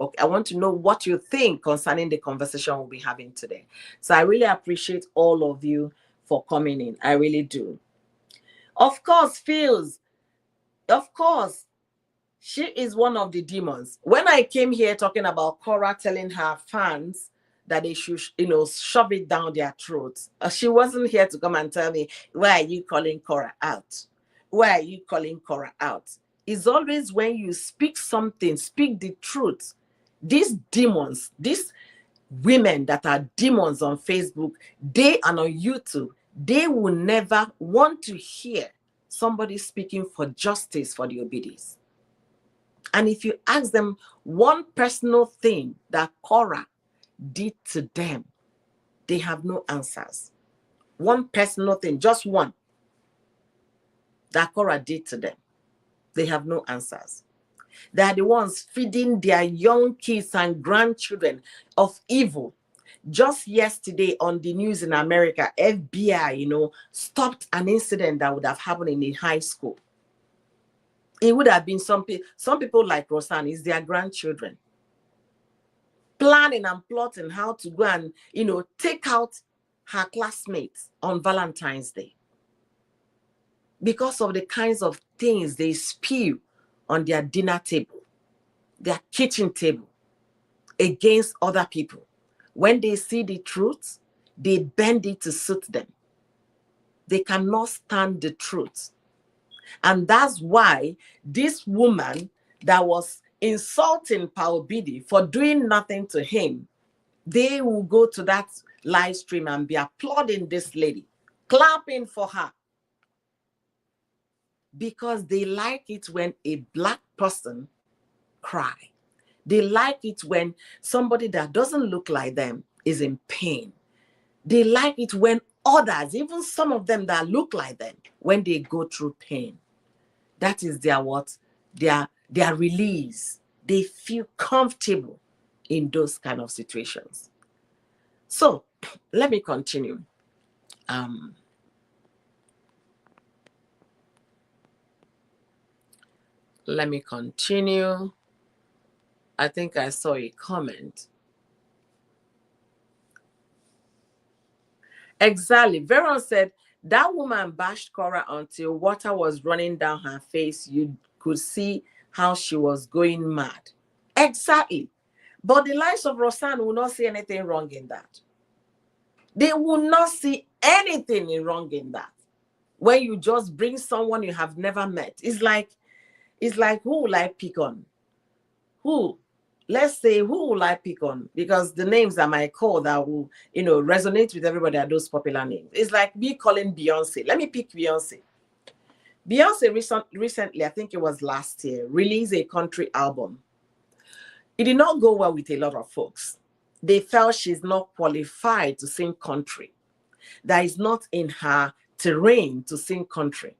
Okay, I want to know what you think concerning the conversation we'll be having today. So I really appreciate all of you for coming in. I really do. Of course, Feels. Of course, she is one of the demons. When I came here talking about Korra telling her fans that they should, shove it down their throats, she wasn't here to come and tell me, why are you calling Korra out? Why are you calling Korra out? It's always when you speak something, speak the truth. These demons, these women that are demons on Facebook, they and on YouTube, they will never want to hear somebody speaking for justice for the Obidis. And if you ask them one personal thing that Korra did to them, they have no answers. One personal thing, just one, that Korra did to them, they have no answers. They are the ones feeding their young kids and grandchildren of evil. Just yesterday on the news in America, FBI, stopped an incident that would have happened in a high school. It would have been some people like Rosanne, is their grandchildren, planning and plotting how to go and, take out her classmates on Valentine's Day because of the kinds of things they spew on their dinner table, their kitchen table, against other people. When they see the truth, they bend it to suit them. They cannot stand the truth. And that's why this woman that was insulting Korra Obidi for doing nothing to him, they will go to that live stream and be applauding this lady, clapping for her, because they like it when a Black person cry. They like it when somebody that doesn't look like them is in pain. They like it when others, even some of them that look like them, when they go through pain. That is their what? Their release. They feel comfortable in those kind of situations. So let me continue. Let me continue. I think I saw a comment. Exactly. Veron said, that woman bashed Korra until water was running down her face. You could see how she was going mad. Exactly. But the likes of Rosanne will not see anything wrong in that. They will not see anything wrong in that. When you just bring someone you have never met. It's like who will I pick on? Who? Let's say, who will I pick on? Because the names that might call that will, resonate with everybody are those popular names. It's like me calling Beyonce. Let me pick Beyonce. Beyonce recently, I think it was last year, released a country album. It did not go well with a lot of folks. They felt she's not qualified to sing country. That is not in her terrain to sing country.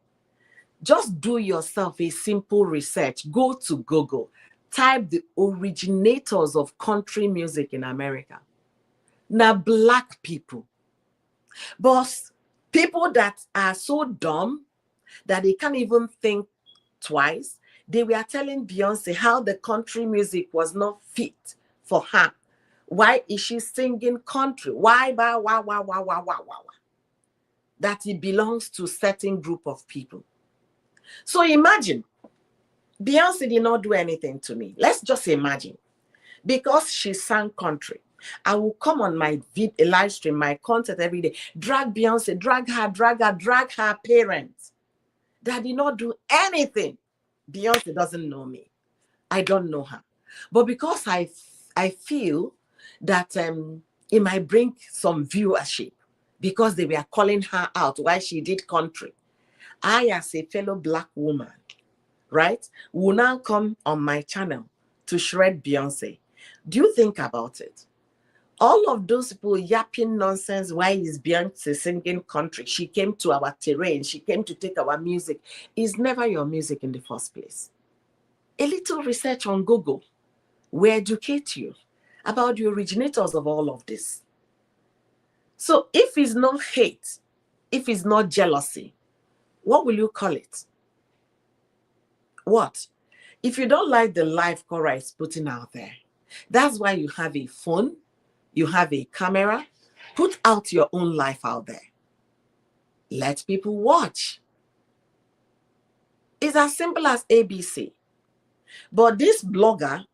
Just do yourself a simple research. Go to Google. Type the originators of country music in America. Now, Black people. But people that are so dumb that they can't even think twice, they were telling Beyonce how the country music was not fit for her. Why is she singing country? Why? That it belongs to a certain group of people. So imagine, Beyonce did not do anything to me. Let's just imagine. Because she sang country, I will come on my live stream, my content every day, drag Beyonce, drag her parents. That did not do anything. Beyonce doesn't know me. I don't know her. But because I feel that it might bring some viewership because they were calling her out while she did country. I, as a fellow Black woman, right, will now come on my channel to shred Beyonce. Do you think about it? All of those people yapping nonsense, why is Beyonce singing country? She came to our terrain. She came to take our music. It's never your music in the first place. A little research on Google will educate you about the originators of all of this. So if it's not hate, if it's not jealousy, what will you call it? What? If you don't like the life Korra is putting out there, that's why you have a phone, you have a camera. Put out your own life out there. Let people watch. It's as simple as ABC. But this blogger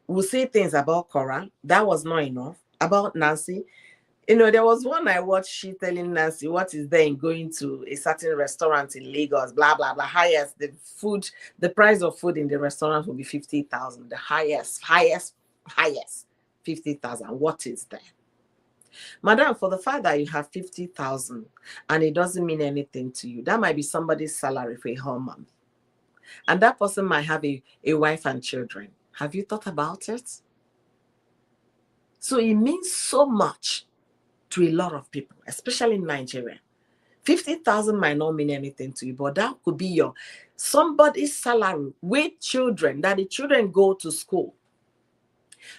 will say things about Korra. That was not enough. About Nancy. There was one I watched, she telling Nancy, what is there in going to a certain restaurant in Lagos, blah, blah, blah. Highest, the price of food in the restaurant will be 50,000. The highest, 50,000. What is that? Madam, for the fact that you have 50,000 and it doesn't mean anything to you, that might be somebody's salary for a whole month. And that person might have a wife and children. Have you thought about it? So it means so much to a lot of people, especially in Nigeria. 50,000 might not mean anything to you, but that could be somebody's salary with children, that the children go to school.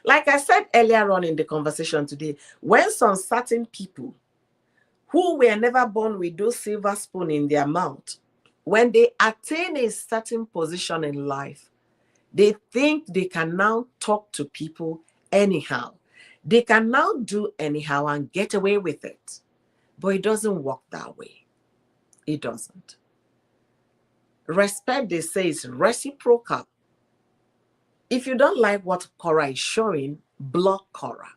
Like I said earlier on in the conversation today, when some certain people who were never born with those silver spoon in their mouth, when they attain a certain position in life, they think they can now talk to people anyhow. They can now do anyhow and get away with it. But it doesn't work that way. It doesn't. Respect, they say, is reciprocal. If you don't like what Korra is showing, block Korra.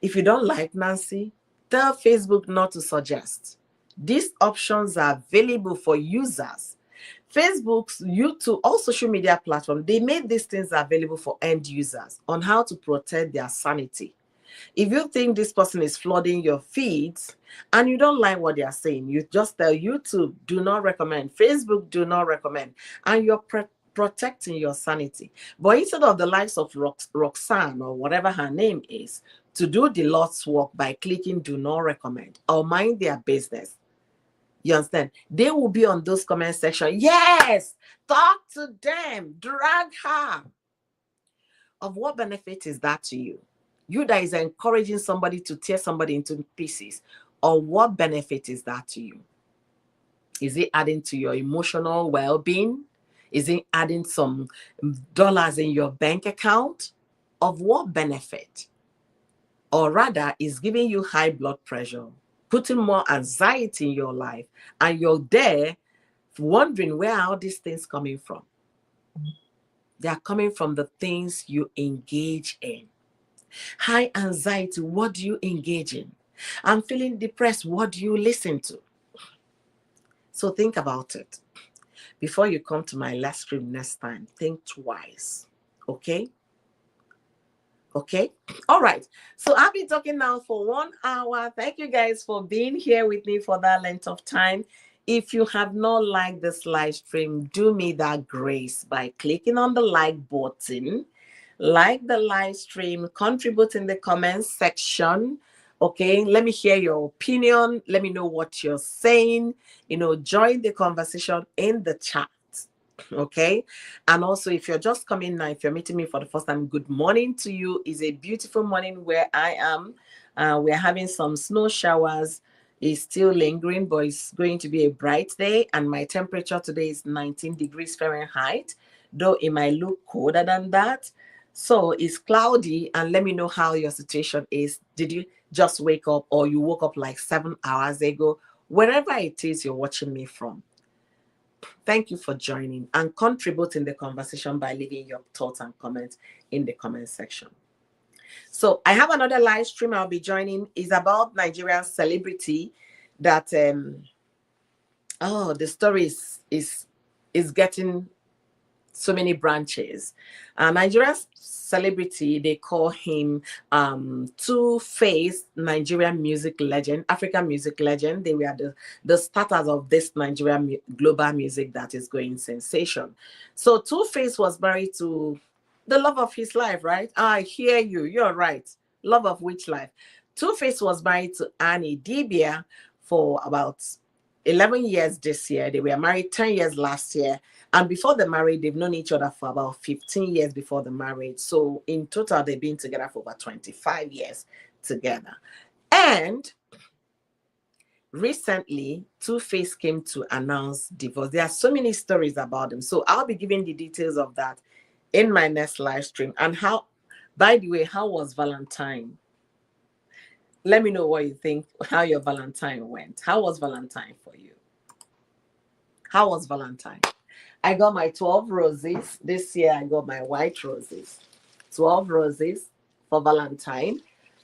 If you don't like Nancy, tell Facebook not to suggest. These options are available for users. Facebook's, YouTube, all social media platforms, they made these things available for end users on how to protect their sanity. If you think this person is flooding your feeds and you don't like what they are saying, you just tell YouTube, do not recommend, Facebook, do not recommend, and you're protecting your sanity. But instead of the likes of Roxanne or whatever her name is, to do the Lord's work by clicking do not recommend or mind their business, you understand? They will be on those comment section. Yes, talk to them, drag her. Of what benefit is that to you? You that is encouraging somebody to tear somebody into pieces. Or what benefit is that to you? Is it adding to your emotional well-being? Is it adding some dollars in your bank account? Of what benefit? Or rather, is giving you high blood pressure, putting more anxiety in your life, and you're there wondering where are these things coming from? They are coming from the things you engage in. High anxiety, what do you engage in? I'm feeling depressed, what do you listen to? So think about it. Before you come to my live stream next time, think twice. Okay? Okay? All right. So I've been talking now for 1 hour. Thank you guys for being here with me for that length of time. If you have not liked this live stream, do me that grace by clicking on the like button, like the live stream, contribute in the comments section. Okay, let me hear your opinion. Let me know what you're saying. Join the conversation in the chat. Okay, and also if you're just coming now, if you're meeting me for the first time, good morning to you. It's a beautiful morning where I am. We're having some snow showers. It's still lingering, but it's going to be a bright day, and my temperature today is 19 degrees Fahrenheit, though it might look colder than that. So it's cloudy, and let me know how your situation is. Did you just wake up, or you woke up like 7 hours ago? Wherever it is you're watching me from, thank you for joining and contributing the conversation by leaving your thoughts and comments in the comment section. So I have another live stream I'll be joining. Is about Nigerian celebrity that the story is getting so many branches. Nigeria's celebrity, they call him Two-Face, Nigerian music legend, African music legend. They were the starters of this Nigerian global music that is going sensation. So Two-Face was married to the love of his life, right? I hear you. You're right. Love of which life? Two-Face was married to Annie Dibia for about 11 years this year. They were married 10 years last year. And before the marriage, they've known each other for about 15 years before the marriage. So in total, they've been together for about 25 years together. And recently, Two-Face came to announce divorce. There are so many stories about them. So I'll be giving the details of that in my next live stream. And how, by the way, how was Valentine? Let me know what you think, how your Valentine went. How was Valentine for you? How was Valentine? I got my 12 roses. This year I got my white roses. 12 roses for Valentine.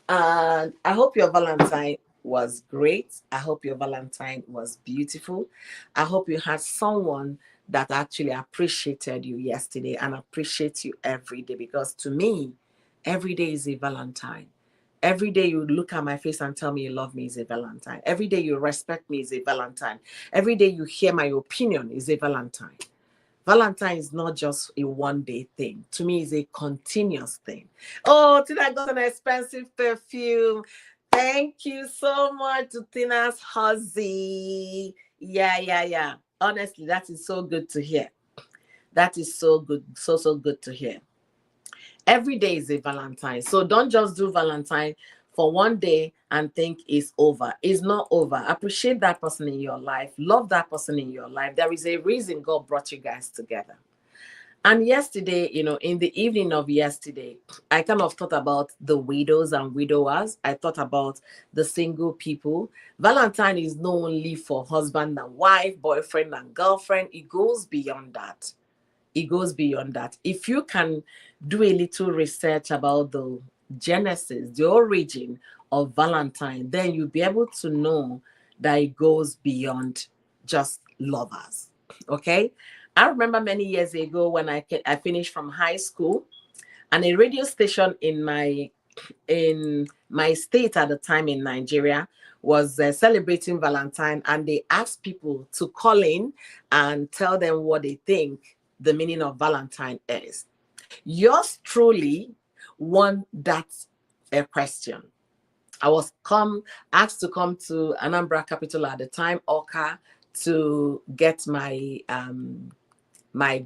And I hope your Valentine was great. I hope your Valentine was beautiful. I hope you had someone that actually appreciated you yesterday and appreciates you every day, because to me, every day is a Valentine. Every day you look at my face and tell me you love me is a Valentine. Every day you respect me is a Valentine. Every day you hear my opinion is a Valentine. Valentine is not just a one-day thing. To me, it's a continuous thing. Oh, Tina got an expensive perfume. Thank you so much to Tina's huzzy. Yeah. Honestly, that is so good to hear. That is so good, so good to hear. Every day is a Valentine. So don't just do Valentine for one day and think it's over. It's not over. Appreciate that person in your life. Love that person in your life. There is a reason God brought you guys together. And yesterday, in the evening of yesterday, I kind of thought about the widows and widowers. I thought about the single people. Valentine is not only for husband and wife, boyfriend and girlfriend. It goes beyond that. It goes beyond that. If you can do a little research about the genesis, the origin of Valentine, then you'll be able to know that it goes beyond just lovers. Okay? I remember many years ago when I finished from high school, and a radio station in my in my state at the time in Nigeria was celebrating Valentine, and they asked people to call in and tell them what they think the meaning of Valentine is. Yours truly won that question. I was asked to come to Anambra capital at the time, Oka, to get my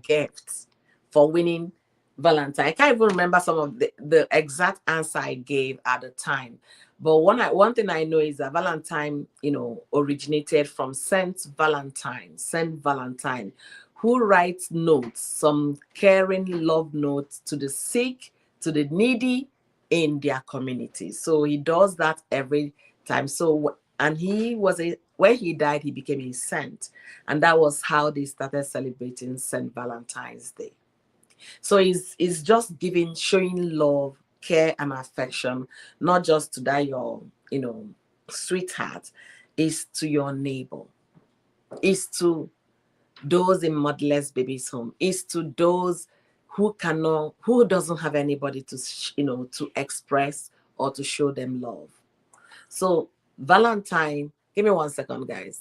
gifts for winning Valentine. I can't even remember some of the exact answer I gave at the time. But one thing I know is that Valentine, originated from Saint Valentine, who writes notes, some caring love notes to the sick, to the needy in their community. So he does that every time. So, and he was when he died, he became a saint. And that was how they started celebrating St. Valentine's Day. So it's just showing love, care, and affection, not just to that your, sweetheart, is to your neighbor, is to those in motherless babies' home, is to those who doesn't have anybody to, to express or to show them love. So Valentine, give me 1 second, guys.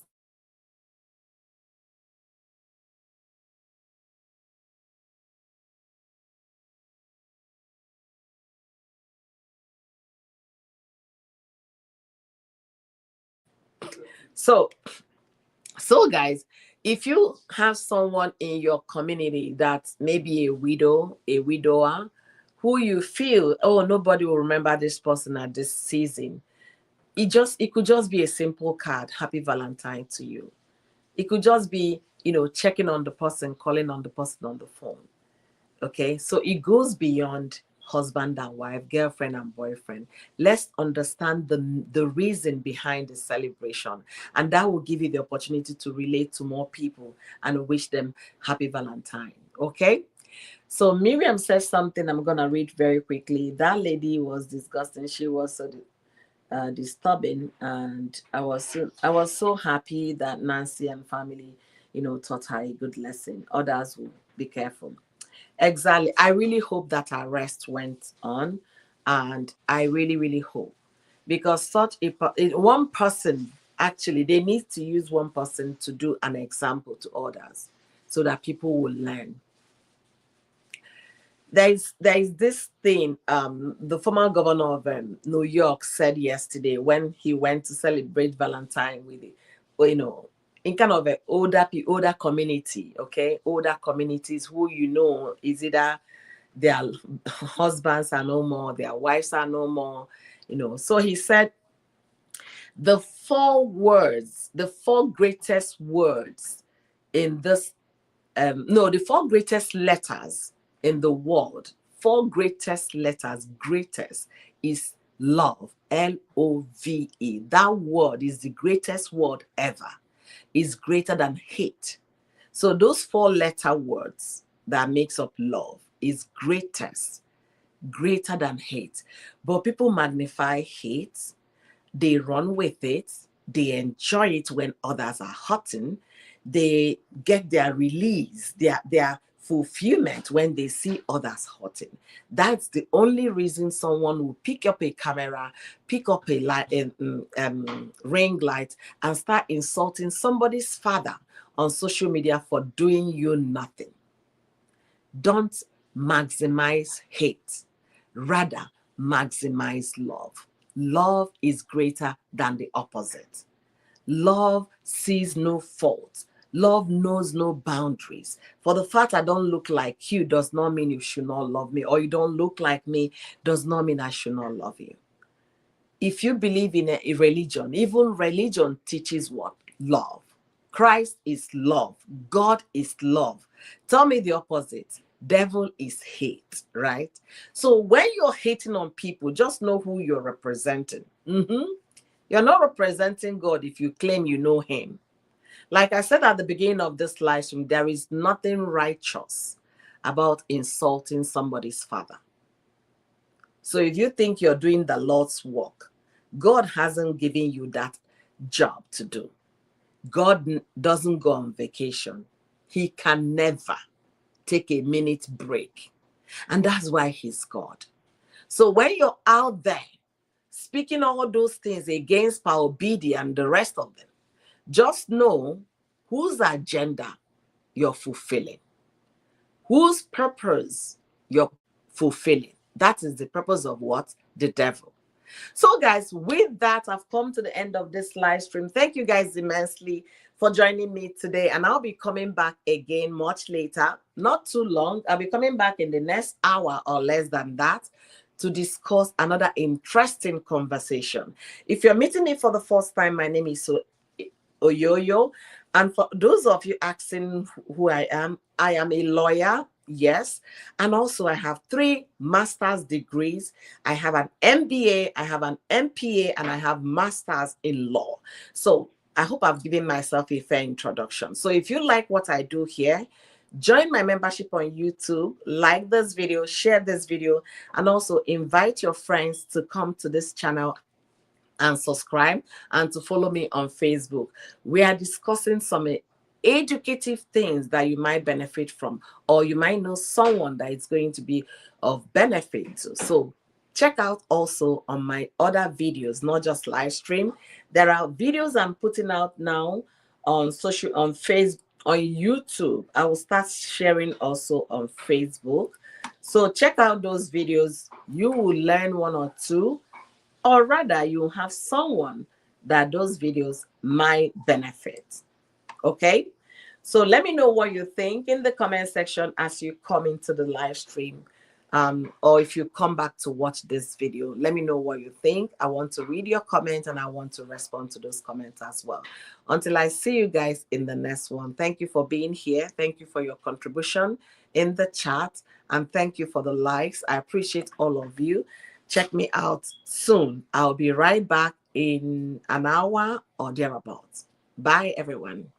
So guys, if you have someone in your community that's maybe a widower, who you feel, oh, nobody will remember this person at this season, it could just be a simple card, happy Valentine to you. It could just be, checking on the person, calling on the person on the phone. Okay, so it goes beyond husband and wife, girlfriend and boyfriend. Let's understand the reason behind the celebration, and that will give you the opportunity to relate to more people and wish them happy Valentine. Okay, so Miriam says something I'm gonna read very quickly. That lady was disgusting. She was so disturbing, and I was so happy that Nancy and family, taught her a good lesson. Others will be careful. Exactly. I really hope that arrest went on, and I really, really hope, because one person, actually, they need to use one person to do an example to others, so that people will learn. There is this thing the former governor of New York said yesterday when he went to celebrate Valentine with in kind of an older community, okay, older communities who is either their husbands are no more, their wives are no more, So he said the four greatest words in this, no, the four greatest letters in the world, four greatest letters, greatest is love, Love. That word is the greatest word ever. Is greater than hate. So those four-letter words that makes up love is greatest, greater than hate. But people magnify hate, they run with it, they enjoy it when others are hurting, they get their release, their fulfillment when they see others hurting. That's the only reason someone will pick up a camera, pick up a ring light, and start insulting somebody's father on social media for doing you nothing. Don't maximize hate. Rather, maximize love. Love is greater than the opposite. Love sees no fault. Love knows no boundaries. For the fact I don't look like you does not mean you should not love me, or you don't look like me does not mean I should not love you. If you believe in a religion, even religion teaches what? Love. Christ is love. God is love. Tell me the opposite. Devil is hate, right? So when you're hating on people, just know who you're representing. You're not representing God if you claim you know him. Like I said at the beginning of this live stream, there is nothing righteous about insulting somebody's father. So if you think you're doing the Lord's work, God hasn't given you that job to do. God doesn't go on vacation. He can never take a minute break. And that's why he's God. So when you're out there speaking all those things against Korra Obidi and the rest of them, just know whose agenda you're fulfilling, whose purpose you're fulfilling. That is the purpose of what? The devil. So, guys, with that, I've come to the end of this live stream. Thank you guys immensely for joining me today. And I'll be coming back again much later, not too long. I'll be coming back in the next hour or less than that to discuss another interesting conversation. If you're meeting me for the first time, my name is Oyoyo. And for those of you asking who I am a lawyer, yes. And also, I have 3 master's degrees. I have an MBA, I have an MPA, and I have master's in law. So I hope I've given myself a fair introduction. So if you like what I do here, join my membership on YouTube, like this video, share this video, and also invite your friends to come to this channel and subscribe, and to follow me on Facebook. We are discussing some educative things that you might benefit from, or you might know someone that is going to be of benefit to. So check out also on my other videos, not just live stream. There are videos I'm putting out now on Facebook, on YouTube. I will start sharing also on Facebook. So check out those videos. You will learn one or two, or rather you have someone that those videos might benefit. Okay, so let me know what you think in the comment section as you come into the live stream, or if you come back to watch this video. Let me know what you think. I want to read your comments and I want to respond to those comments as well. Until I see you guys in the next one, thank you for being here. Thank you for your contribution in the chat, and thank you for the likes. I appreciate all of you. Check me out soon. I'll be right back in an hour or thereabouts. Bye, everyone.